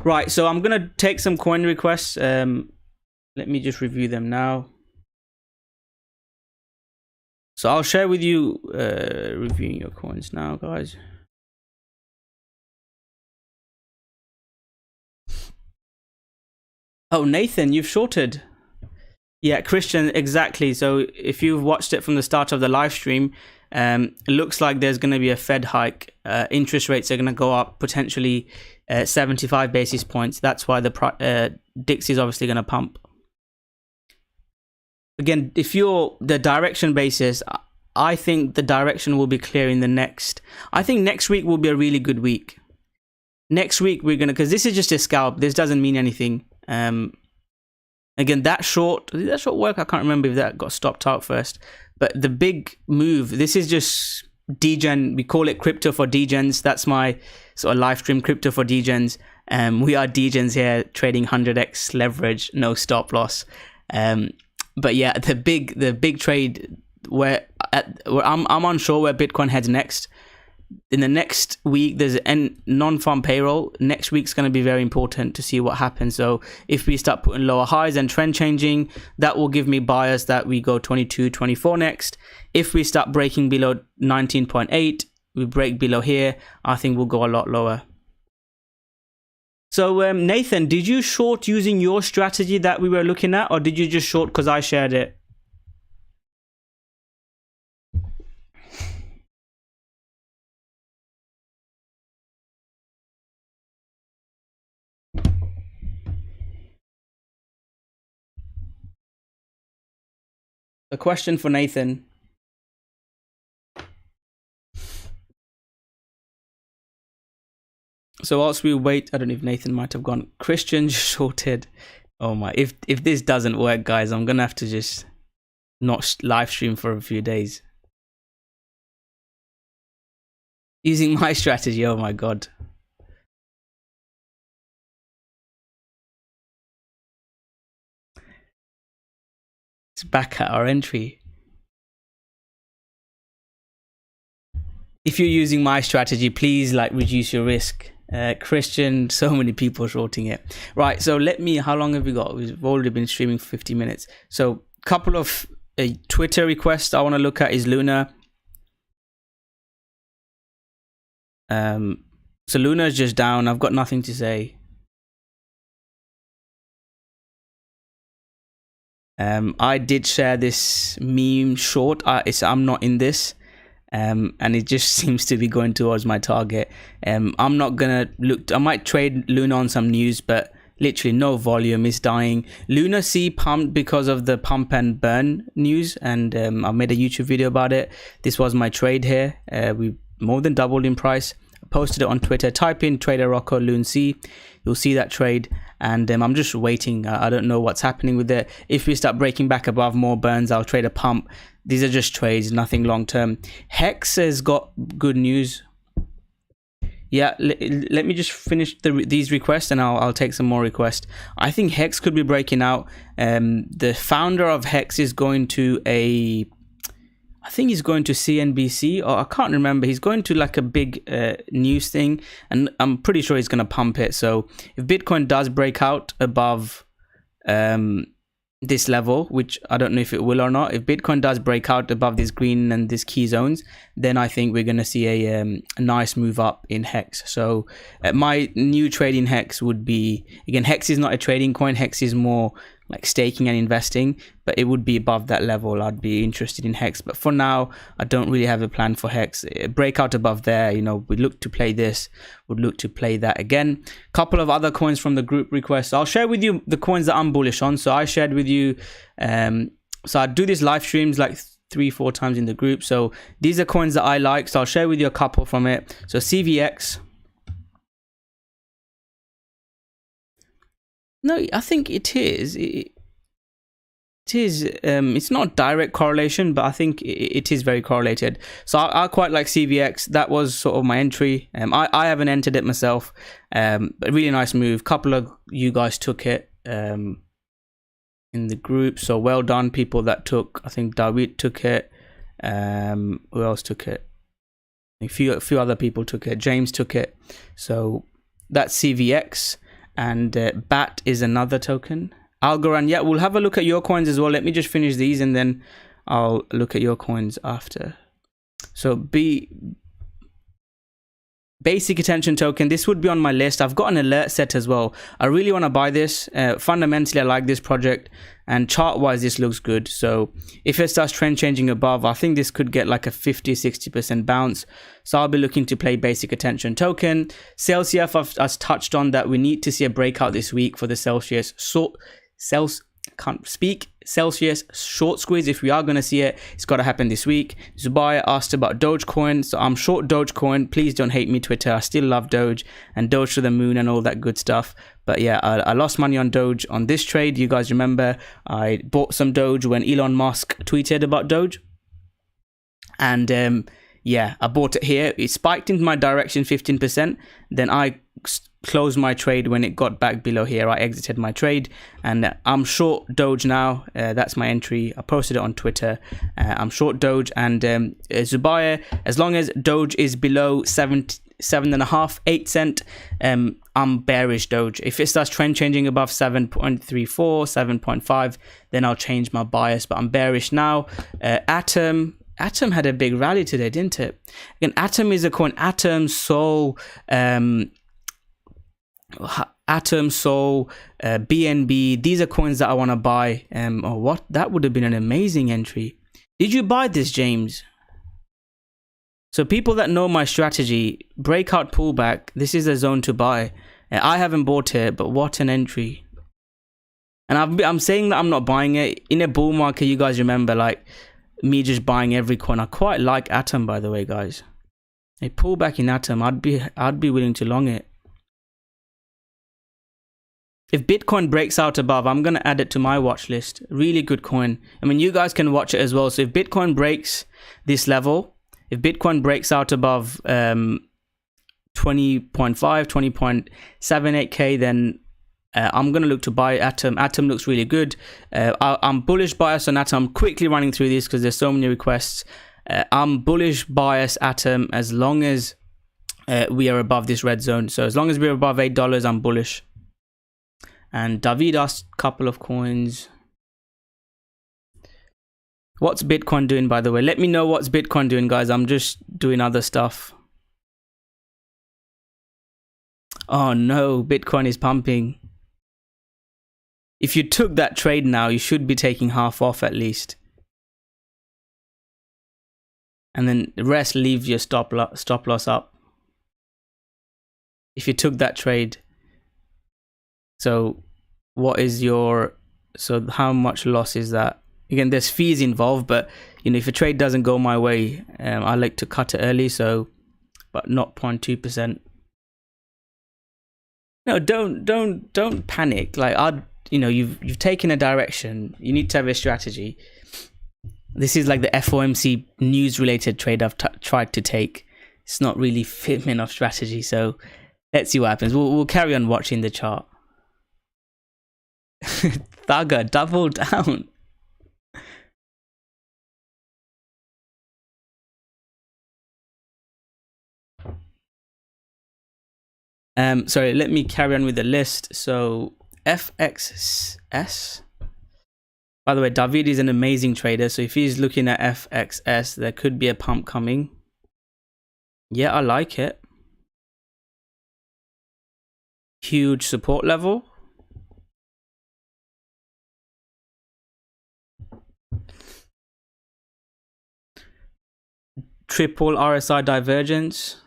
Right, so I'm gonna take some coin requests. Let me just review them now. So I'll share with you reviewing your coins now, guys. Oh, Nathan, you've shorted. Yeah, Christian, exactly. So if you've watched it from the start of the live stream, it looks like there's going to be a Fed hike. Interest rates are going to go up potentially 75 basis points. That's why the DIX is obviously going to pump. Again, if you're the direction basis, I think the direction will be clear in the next. I think next week will be a really good week. Next week we're gonna, because this is just a scalp. This doesn't mean anything. Again, that short work. I can't remember if that got stopped out first. But the big move. This is just degen, we call it crypto for degens. That's my sort of live stream, crypto for degens. We are degens here, trading 100x leverage, no stop loss. But yeah, the big trade where I'm unsure where Bitcoin heads next. In the next week, there's a non-farm payroll. Next week's going to be very important to see what happens. So if we start putting lower highs and trend changing, that will give me bias that we go 22, 24 next. If we start breaking below 19.8, we break below here, I think we'll go a lot lower. So Nathan, did you short using your strategy that we were looking at, or did you just short because I shared it? A question for Nathan. So whilst we wait, I don't know if Nathan might have gone. Christian shorted. Oh my! If this doesn't work, guys, I'm gonna have to just not live stream for a few days. Using my strategy. Oh my god. It's back at our entry. If you're using my strategy, please like reduce your risk. Christian, so many people shorting it. Right, so how long have we got? We've already been streaming for 50 minutes. So couple of Twitter requests I want to look at is Luna. So Luna's just down. I've got nothing to say. I did share this meme short. I'm not in this. And it just seems to be going towards my target. I'm not gonna look. I might trade Luna on some news, but literally no volume is dying. Luna C pumped because of the pump and burn news, and I made a YouTube video about it. This was my trade here. We more than doubled in price. I posted it on Twitter. Type in trader Rocko Luna C. You'll see that trade, and I'm just waiting. I don't know what's happening with it. If we start breaking back above more burns, I'll trade a pump. These are just trades, nothing long term. Hex has got good news. Yeah, let me just finish these requests, and I'll take some more requests. I think Hex could be breaking out. The founder of Hex is going to I think he's going to CNBC, or I can't remember. He's going to like a big news thing, and I'm pretty sure he's going to pump it. So if Bitcoin does break out above this level, which I don't know if it will or not, if Bitcoin does break out above this green and this key zones, then I think we're going to see a nice move up in Hex. So my new trade in Hex would be, again, Hex is not a trading coin. Hex is more like staking and investing, but it would be above that level. I'd be interested in Hex, but for now I don't really have a plan for Hex. Breakout above there, you know, we look to play this, would look to play that again. Couple of other coins from the group requests. I'll share with you the coins that I'm bullish on. So I shared with you, so I do these live streams like 3-4 times in the group. So these are coins that I like, so I'll share with you a couple from it. So CVX. No, I think it is. It is. It's not direct correlation, but I think it is very correlated. So I quite like CVX. That was sort of my entry. I haven't entered it myself. But really nice move. Couple of you guys took it in the group. So well done, people that took. I think David took it. Who else took it? A few other people took it. James took it. So that's CVX. And BAT is another token. Algorand, yeah, we'll have a look at your coins as well. Let me just finish these and then I'll look at your coins after. So basic attention token, this would be on my list. I've got an alert set as well. I really want to buy this. Fundamentally, I like this project, and chart wise this looks good. So if it starts trend changing above, I think this could get like a 50-60% bounce. So I'll be looking to play basic attention token. Celsius, I've touched on that we need to see a breakout this week for the Celsius Celsius short squeeze. If we are going to see it, it's got to happen this week. Zubair asked about Dogecoin. So I'm short Dogecoin. Please don't hate me, Twitter. I still love Doge and Doge to the moon and all that good stuff. But yeah, I lost money on Doge on this trade. You guys remember I bought some Doge when Elon Musk tweeted about Doge. And yeah, I bought it here. It spiked into my direction 15%. Then I closed my trade when it got back below here. I exited my trade, and I'm short Doge now. That's my entry. I posted it on Twitter. I'm short Doge, and Zubaya, as long as Doge is below 7.5, 8 cent, I'm bearish Doge. If it starts trend changing above 7.34, 7.5, then I'll change my bias, but I'm bearish now. Atom had a big rally today, didn't it? Again, Atom is a coin. Atom, Sol, BNB. These are coins that I want to buy. Or what? That would have been an amazing entry. Did you buy this, James? So people that know my strategy, breakout pullback, this is a zone to buy. I haven't bought it, but what an entry. And I'm saying that I'm not buying it. In a bull market, you guys remember, like, me just buying every coin. I quite like Atom, by the way, guys. A pullback in Atom, I'd be willing to long it. If Bitcoin breaks out above, I'm going to add it to my watch list. Really good coin. I mean, you guys can watch it as well. So if Bitcoin breaks this level, if Bitcoin breaks out above 20.5, 20.78k, then I'm going to look to buy Atom. Atom looks really good. I'm bullish bias on Atom. I'm quickly running through this because there's so many requests. I'm bullish bias Atom as long as we are above this red zone. So as long as we're above $8, I'm bullish. And David asked a couple of coins. What's Bitcoin doing, by the way? Let me know what's Bitcoin doing, guys. I'm just doing other stuff. Oh no, Bitcoin is pumping. If you took that trade now, you should be taking half off at least. And then the rest, leave your stop loss up. If you took that trade. So what is your, so how much loss is that? Again, there's fees involved, but you know, if a trade doesn't go my way, I like to cut it early, so, but not 0.2%. No, don't panic. Like, you know, you've taken a direction. You need to have a strategy. This is like the FOMC news related trade I've tried to take. It's not really fit me enough strategy, so let's see what happens. We'll carry on watching the chart. Thugger, double down. Sorry, let me carry on with the list. So FXS. By the way, David is an amazing trader. So if he's looking at FXS, there could be a pump coming. Yeah, I like it. Huge support level. Triple RSI divergence.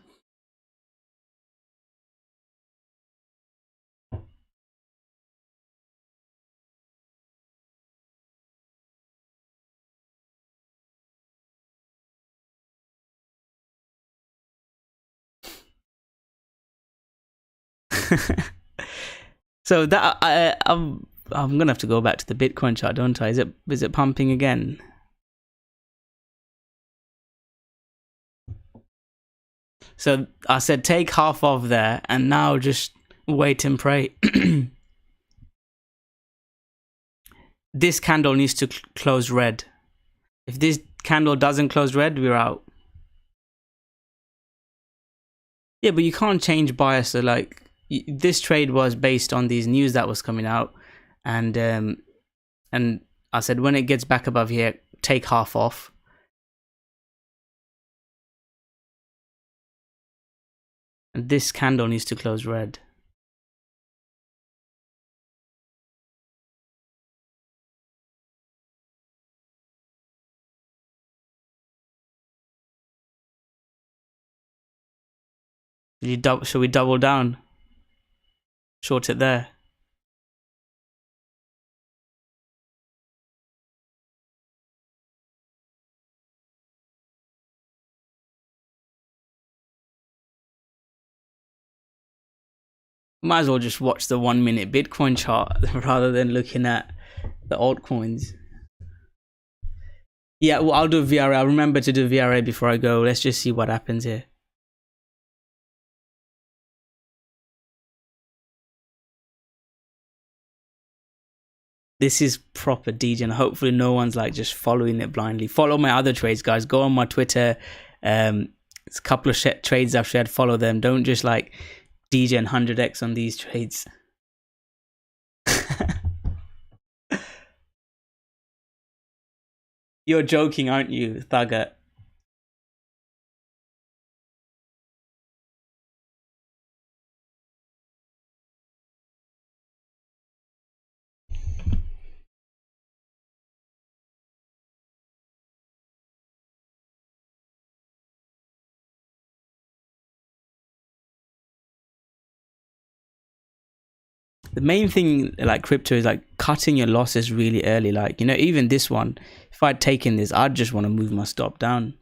So that I'm gonna have to go back to the Bitcoin chart, don't I? Is it pumping again? So I said take half off there, and now just wait and pray. This candle needs to close red. If this candle doesn't close red, we're out. Yeah, but you can't change bias. So like, this trade was based on these news that was coming out, and I said when it gets back above here, take half off. And this candle needs to close red. Should we double down? Short it there. Might as well just watch the 1 minute Bitcoin chart rather than looking at the altcoins. Yeah, well, I'll do VRA. I'll remember to do VRA before I go. Let's just see what happens here. This is proper DJ, and hopefully no one's like just following it blindly. Follow my other trades, guys. Go on my Twitter. It's a couple of trades I've shared. Follow them. Don't just like DJ and 100x on these trades. You're joking, aren't you, Thugger? The main thing like crypto is like cutting your losses really early. Like, you know, even this one, if I'd taken this, I'd just want to move my stop down.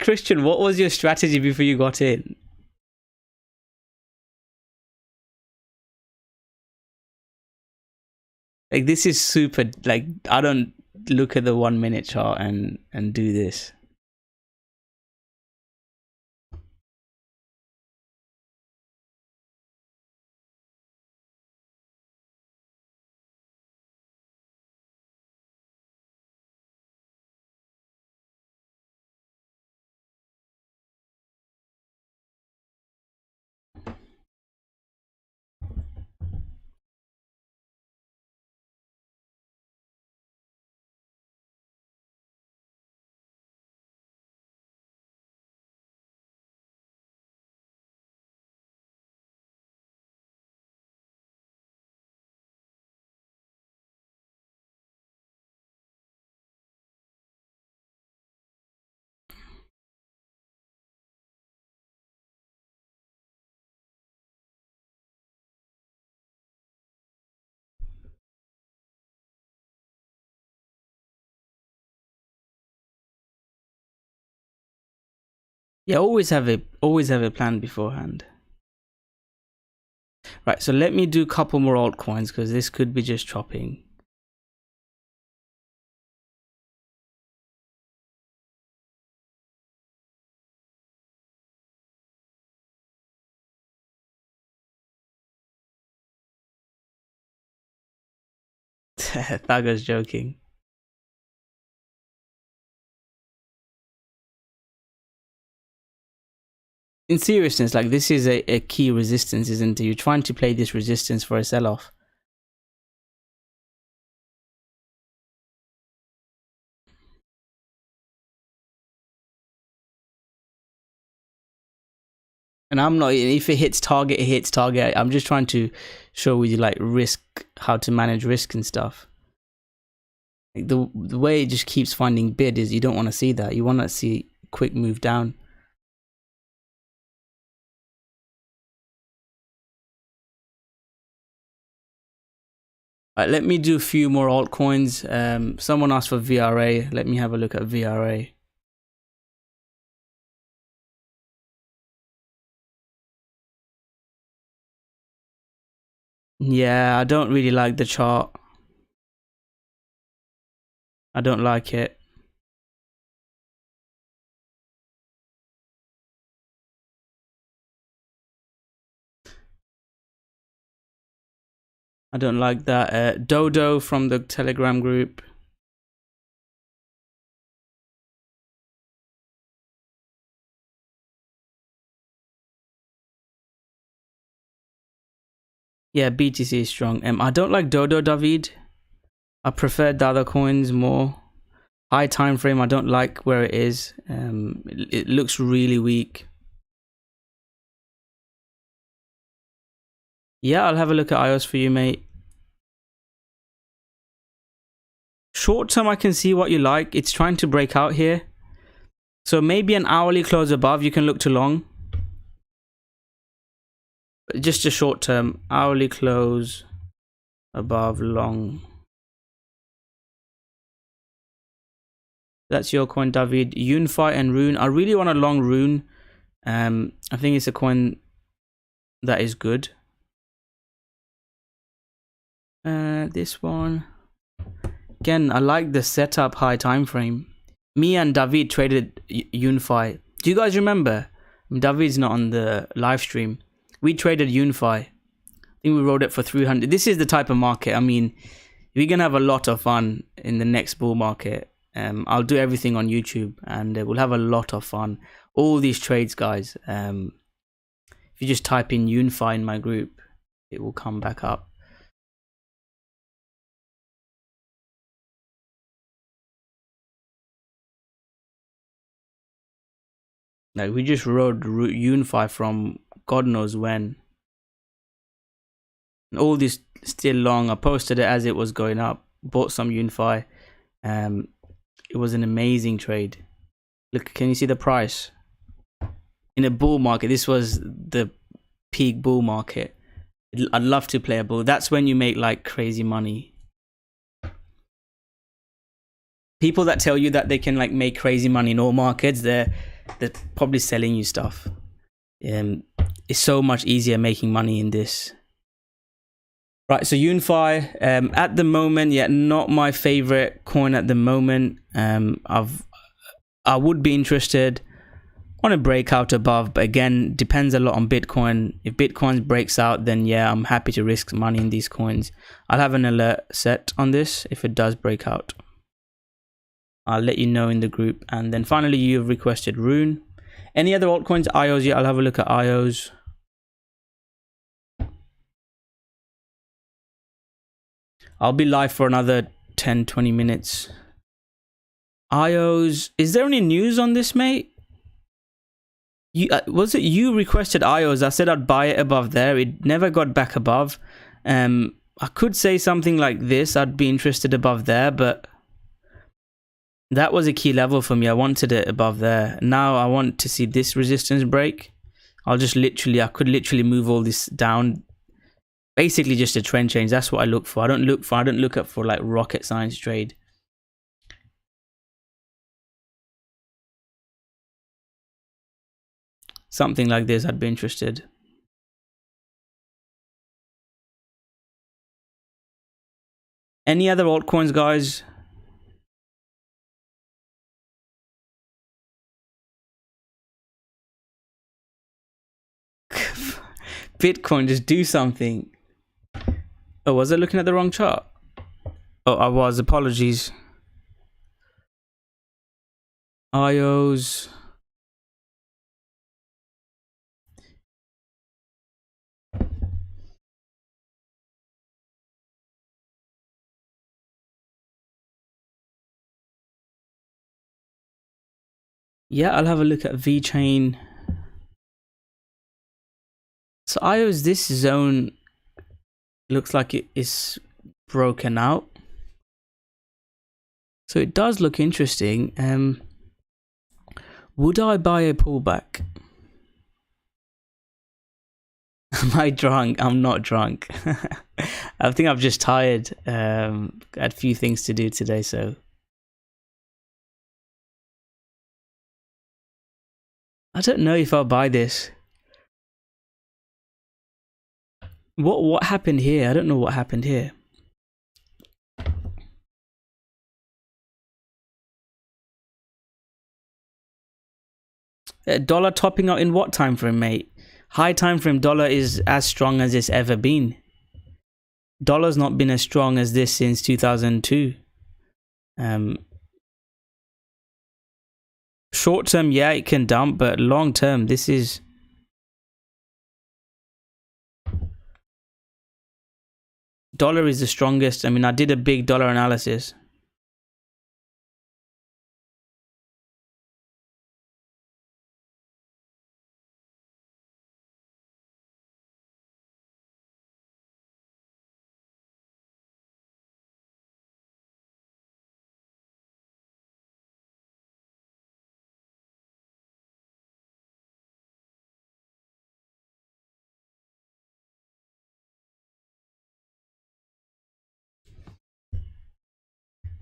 Christian, what was your strategy before you got in? Like, this is super, like, I don't look at the 1 minute chart and do this. Yeah, always have a plan beforehand. Right, so let me do a couple more altcoins because this could be just chopping. Thugger's joking. In seriousness, like, this is a key resistance, isn't it? You're trying to play this resistance for a sell-off. And I'm not, if it hits target, it hits target. I'm just trying to show you like risk, how to manage risk and stuff. Like the way it just keeps finding bid is you don't want to see that. You want to see quick move down. Right, let me do a few more altcoins. Someone asked for VRA. Let me have a look at VRA. Yeah, I don't really like the chart. I don't like it. I don't like that. Dodo from the Telegram group. Yeah, BTC is strong. I don't like Dodo, David. I prefer the other coins more. High time frame, I don't like where it is. It looks really weak. Yeah, I'll have a look at iOS for you, mate. Short term, I can see what you like. It's trying to break out here. So maybe an hourly close above, you can look to long. Just a short term, hourly close above long. That's your coin, David. Unify and Rune. I really want a long Rune. I think it's a coin that is good. This one. Again, I like the setup high time frame. Me and David traded Unify. Do you guys remember? David's not on the live stream. We traded Unify. I think we rode it for 300. This is the type of market. I mean, we're going to have a lot of fun in the next bull market. I'll do everything on YouTube and we'll have a lot of fun. All these trades, guys. If you just type in Unify in my group, it will come back up. Like, we just rode Unify from God knows when. And all this still long. I posted it as it was going up. Bought some Unify. It was an amazing trade. Look, can you see the price? In a bull market, this was the peak bull market. I'd love to play a bull. That's when you make like crazy money. People that tell you that they can like make crazy money in all markets, they're probably selling you stuff. It's so much easier making money in this. Right, so Unify, at the moment, yeah, not my favorite coin at the moment. I would be interested on a breakout above, but again, depends a lot on Bitcoin. If Bitcoin breaks out, then yeah, I'm happy to risk money in these coins. I'll have an alert set on this if it does break out. I'll let you know in the group. And then finally, you've requested Rune. Any other altcoins, IOs? Yeah, I'll have a look at IOs. I'll be live for another 10-20 minutes. IOs, is there any news on this, mate? Was it you requested IOs? I said I'd buy it above there. It never got back above. I could say something like this. I'd be interested above there, but that was a key level for me. I wanted it above there. Now I want to see this resistance break. I could literally move all this down. Basically just a trend change. That's what I look for. I don't look up for like rocket science trade. Something like this, I'd be interested. Any other altcoins, guys? Bitcoin, just do something. Oh, was I looking at the wrong chart? Oh, I was. Apologies. IOs. Yeah, I'll have a look at VeChain. So IOs, this zone looks like it is broken out. So it does look interesting. Would I buy a pullback? Am I drunk? I'm not drunk. I think I'm just tired. Had a few things to do today, so. I don't know if I'll buy this. What happened here? I don't know what happened here. Dollar topping out in what time frame, mate? High time frame dollar is as strong as it's ever been. Dollar's not been as strong as this since 2002. Short term, yeah, it can dump, but long term, this is. Dollar is the strongest. I mean, I did a big dollar analysis.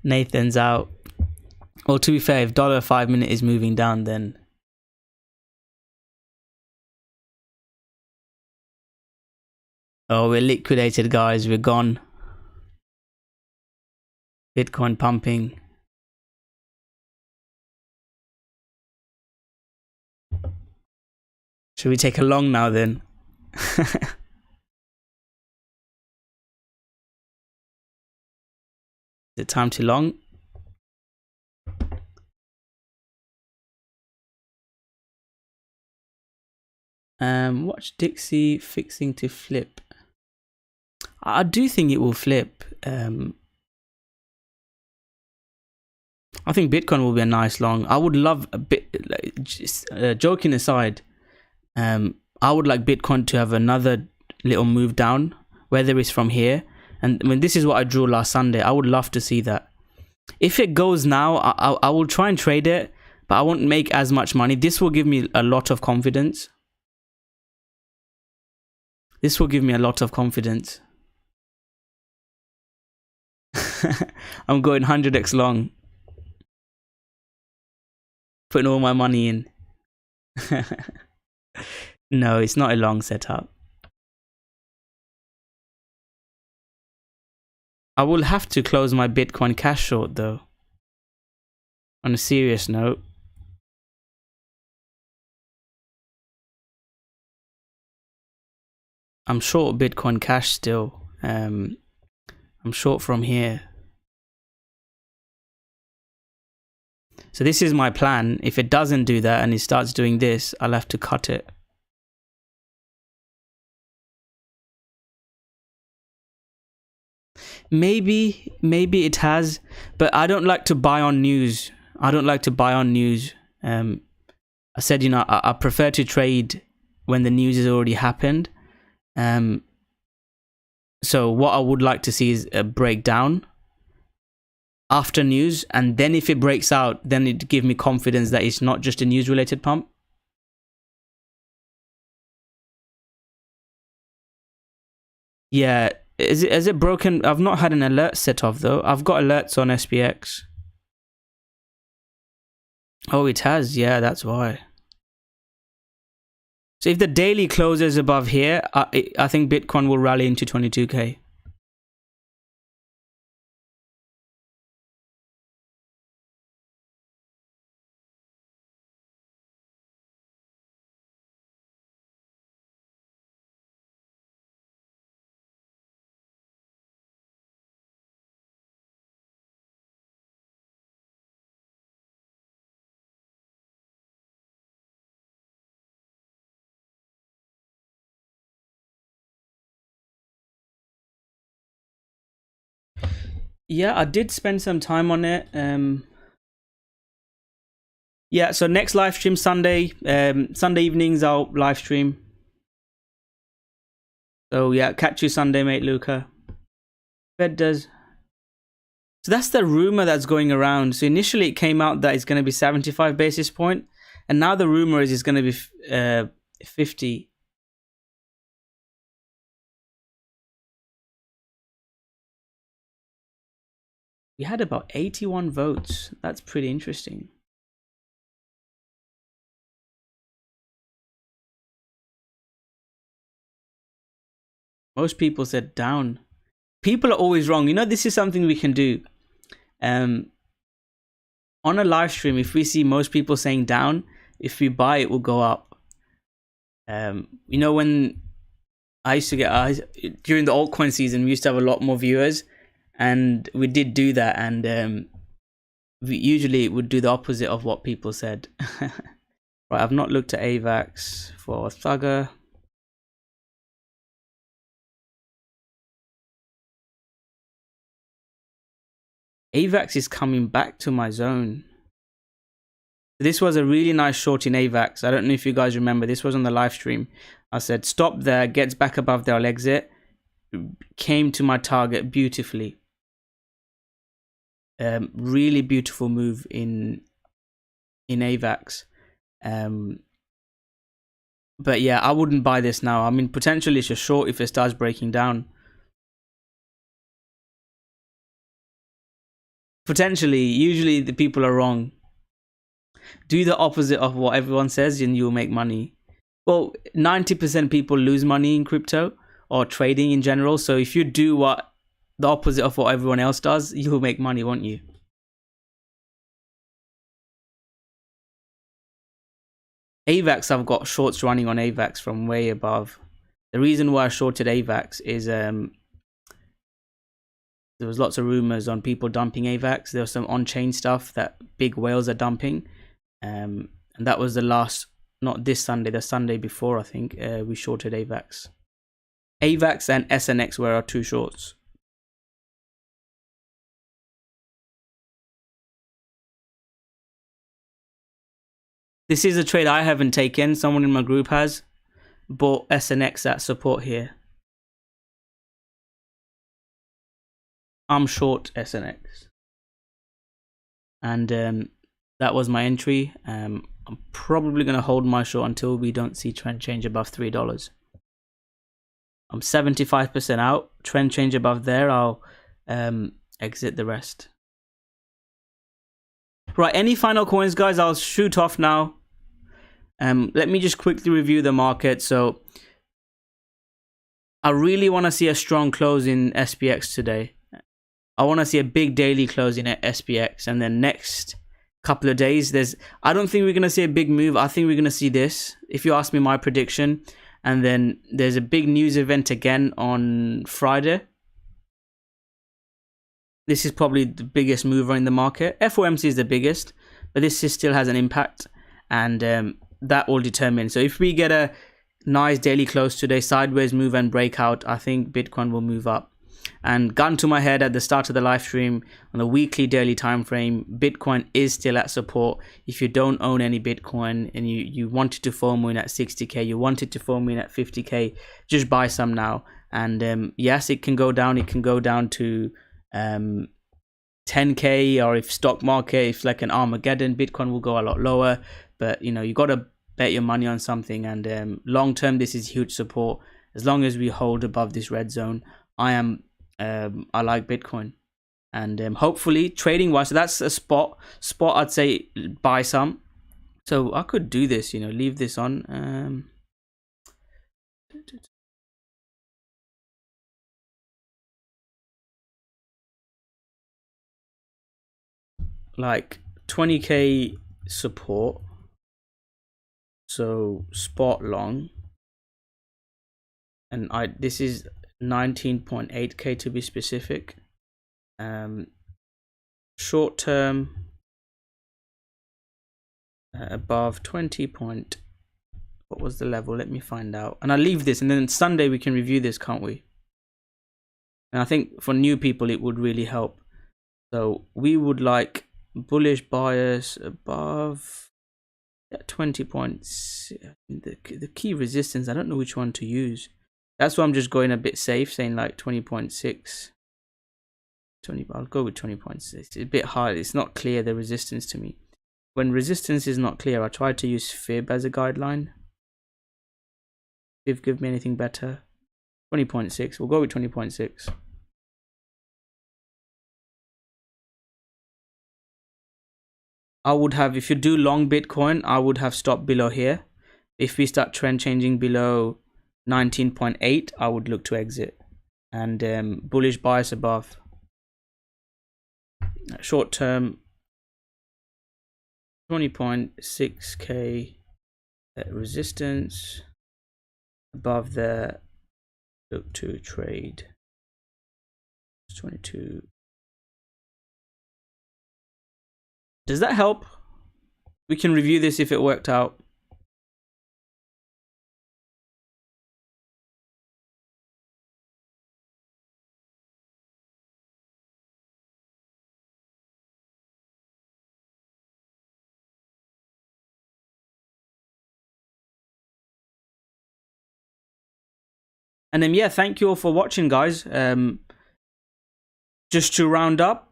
Nathan's out. Well, to be fair, if dollar 5 minute is moving down, then. Oh, we're liquidated, guys. We're gone. Bitcoin pumping. Should we take a long now then? Is it time to long? Watch Dixie fixing to flip. I do think it will flip. I think Bitcoin will be a nice long. I would love a bit, like, just, joking aside, I would like Bitcoin to have another little move down, whether it's from here. And I mean, this is what I drew last Sunday. I would love to see that. If it goes now, I will try and trade it, but I won't make as much money. This will give me a lot of confidence. This will give me a lot of confidence. I'm going 100x long. Putting all my money in. No, it's not a long setup. I will have to close my Bitcoin cash short though. On a serious note. I'm short Bitcoin cash still. I'm short from here. So this is my plan. If it doesn't do that and it starts doing this, I'll have to cut it. Maybe it has, but I don't like to buy on news. I said, you know, I prefer to trade when the news has already happened. So what I would like to see is a breakdown after news, and then if it breaks out, then it give me confidence that it's not just a news related pump. Yeah, is it broken? I've not had an alert set off though. I've got alerts on SPX. Oh, it has. Yeah, that's why. So if the daily closes above here, I think Bitcoin will rally into 22k. Yeah, I did spend some time on it. Yeah, so next live stream Sunday. Sunday evenings I'll live stream. So yeah, catch you Sunday, mate, Luca. Fed does. So that's the rumor that's going around. So initially it came out that it's going to be 75 basis point, and now the rumor is it's going to be 50. We had about 81 votes. That's pretty interesting. Most people said down. People are always wrong. You know, this is something we can do. On a live stream, if we see most people saying down, if we buy, it will go up. You know, when I used to get during the altcoin season, we used to have a lot more viewers, and we did do that, and we usually would do the opposite of what people said. Right, I've not looked at AVAX for Thugger. AVAX is coming back to my zone. This was a really nice short in AVAX. I don't know if you guys remember. This was on the live stream. I said stop there, gets back above there, I'll exit. Came to my target beautifully. Really beautiful move in AVAX. But yeah, I wouldn't buy this now. I mean, potentially it's a short if it starts breaking down. Potentially, usually the people are wrong. Do the opposite of what everyone says and you'll make money. Well, 90% people lose money in crypto or trading in general. So if you do what the opposite of what everyone else does, you'll make money, won't you? AVAX, I've got shorts running on AVAX from way above. The reason why I shorted AVAX is there was lots of rumors on people dumping AVAX. There was some on-chain stuff that big whales are dumping. And that was the last, not this Sunday, the Sunday before, I think, we shorted AVAX. AVAX and SNX were our two shorts. This is a trade I haven't taken. Someone in my group has bought SNX at support here. I'm short SNX. And that was my entry. I'm probably going to hold my short until we don't see trend change above $3. I'm 75% out. Trend change above there, I'll exit the rest. Right, any final coins, guys? I'll shoot off now. Let me just quickly review the market. So I really want to see a strong close in SPX today. I want to see a big daily close in SPX, and then next couple of days, I don't think we're going to see a big move. I think we're going to see this, if you ask me my prediction. And then there's a big news event again on Friday. This is probably the biggest mover in the market. FOMC is the biggest, but this still has an impact, and that will determine. So if we get a nice daily close today, sideways move and breakout, I think Bitcoin will move up. And gun to my head at the start of the live stream on the weekly daily time frame, Bitcoin is still at support. If you don't own any Bitcoin and you wanted to FOMO in at 60k, you wanted to FOMO in at 50k, just buy some now. And yes, it can go down. It can go down to 10k, or if stock market, if like an Armageddon, Bitcoin will go a lot lower. But you know, you got to bet your money on something. And long term, this is huge support. As long as we hold above this red zone, I like Bitcoin. And hopefully trading wise, so that's a spot I'd say buy some. So I could do this, you know, leave this on. Like 20k support, so spot long, and this is 19.8k to be specific. Short term above 20 point, what was the level? Let me find out, and I'll leave this, and then Sunday we can review this, can't we? And I think for new people it would really help. So we would like bullish bias above 20 points. The key resistance, I don't know which one to use. That's why I'm just going a bit safe, saying like 20.6. I'll go with 20.6. It's a bit hard. It's not clear, the resistance to me. When resistance is not clear, I try to use fib as a guideline. Fib give me anything better. 20.6. We'll go with 20.6. I would have, if you do long Bitcoin, I would have stopped below here. If we start trend changing below 19.8, I would look to exit. And bullish bias above. Short term 20.6k resistance. Above there, look to trade. 22. Does that help? We can review this if it worked out. And then yeah, thank you all for watching, guys. Just to round up,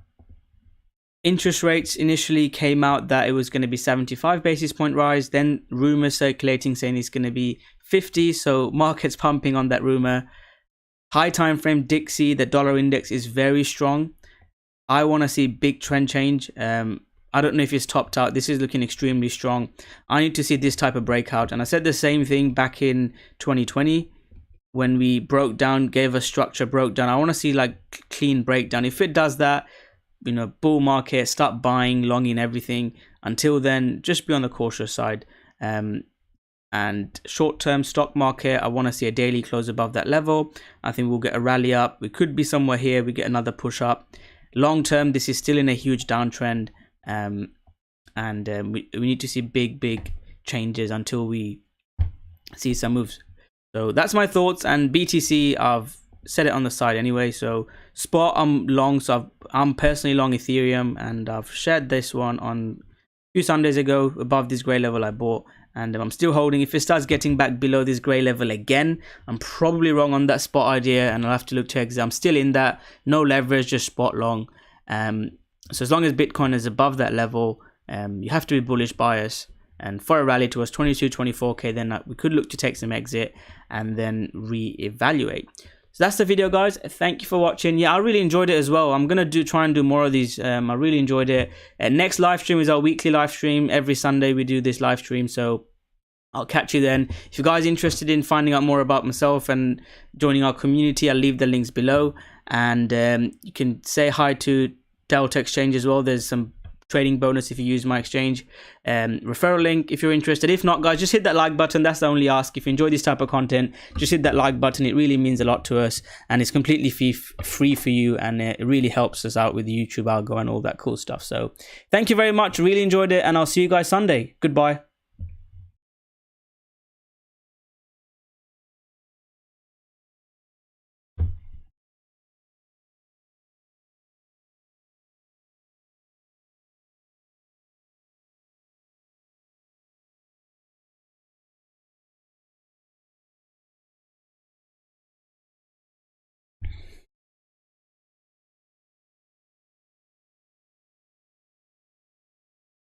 interest rates initially came out that it was going to be 75 basis point rise, then rumors circulating saying it's going to be 50, so markets pumping on that rumor. High time frame Dixie, the dollar index is very strong. I want to see big trend change. I don't know if it's topped out. This is looking extremely strong. I need to see this type of breakout, and I said the same thing back in 2020. when we broke down, gave a structure, broke down. I want to see like clean breakdown. If it does that, you know, bull market, start buying, longing everything. Until then, just be on the cautious side. And short-term stock market, I want to see a daily close above that level. I think we'll get a rally up. We could be somewhere here. We get another push up. Long-term, this is still in a huge downtrend. We need to see big changes until we see some moves. So that's my thoughts. And BTC, I've set it on the side anyway. So spot, I'm long. So I'm personally long Ethereum, and I've shared this one on a few Sundays ago above this gray level I bought. And I'm still holding. If it starts getting back below this gray level again, I'm probably wrong on that spot idea, and I'll have to look to exit. I'm still in that, no leverage, just spot long. So as long as Bitcoin is above that level, you have to be bullish bias. And for a rally towards 22, 24k, then we could look to take some exit and then re-evaluate. So that's the video, guys. Thank you for watching. Yeah, I really enjoyed it as well. I'm gonna try and do more of these. I really enjoyed it. Next live stream is our weekly live stream. Every Sunday we do this live stream, so I'll catch you then. If you guys are interested in finding out more about myself and joining our community, I'll leave the links below. And you can say hi to Delta Exchange as well. There's some trading bonus if you use my exchange. Referral link if you're interested. If not, guys, just hit that like button. That's the only ask. If you enjoy this type of content, just hit that like button. It really means a lot to us, and it's completely free for you, and it really helps us out with the YouTube algo and all that cool stuff. So thank you very much. Really enjoyed it, and I'll see you guys Sunday. Goodbye.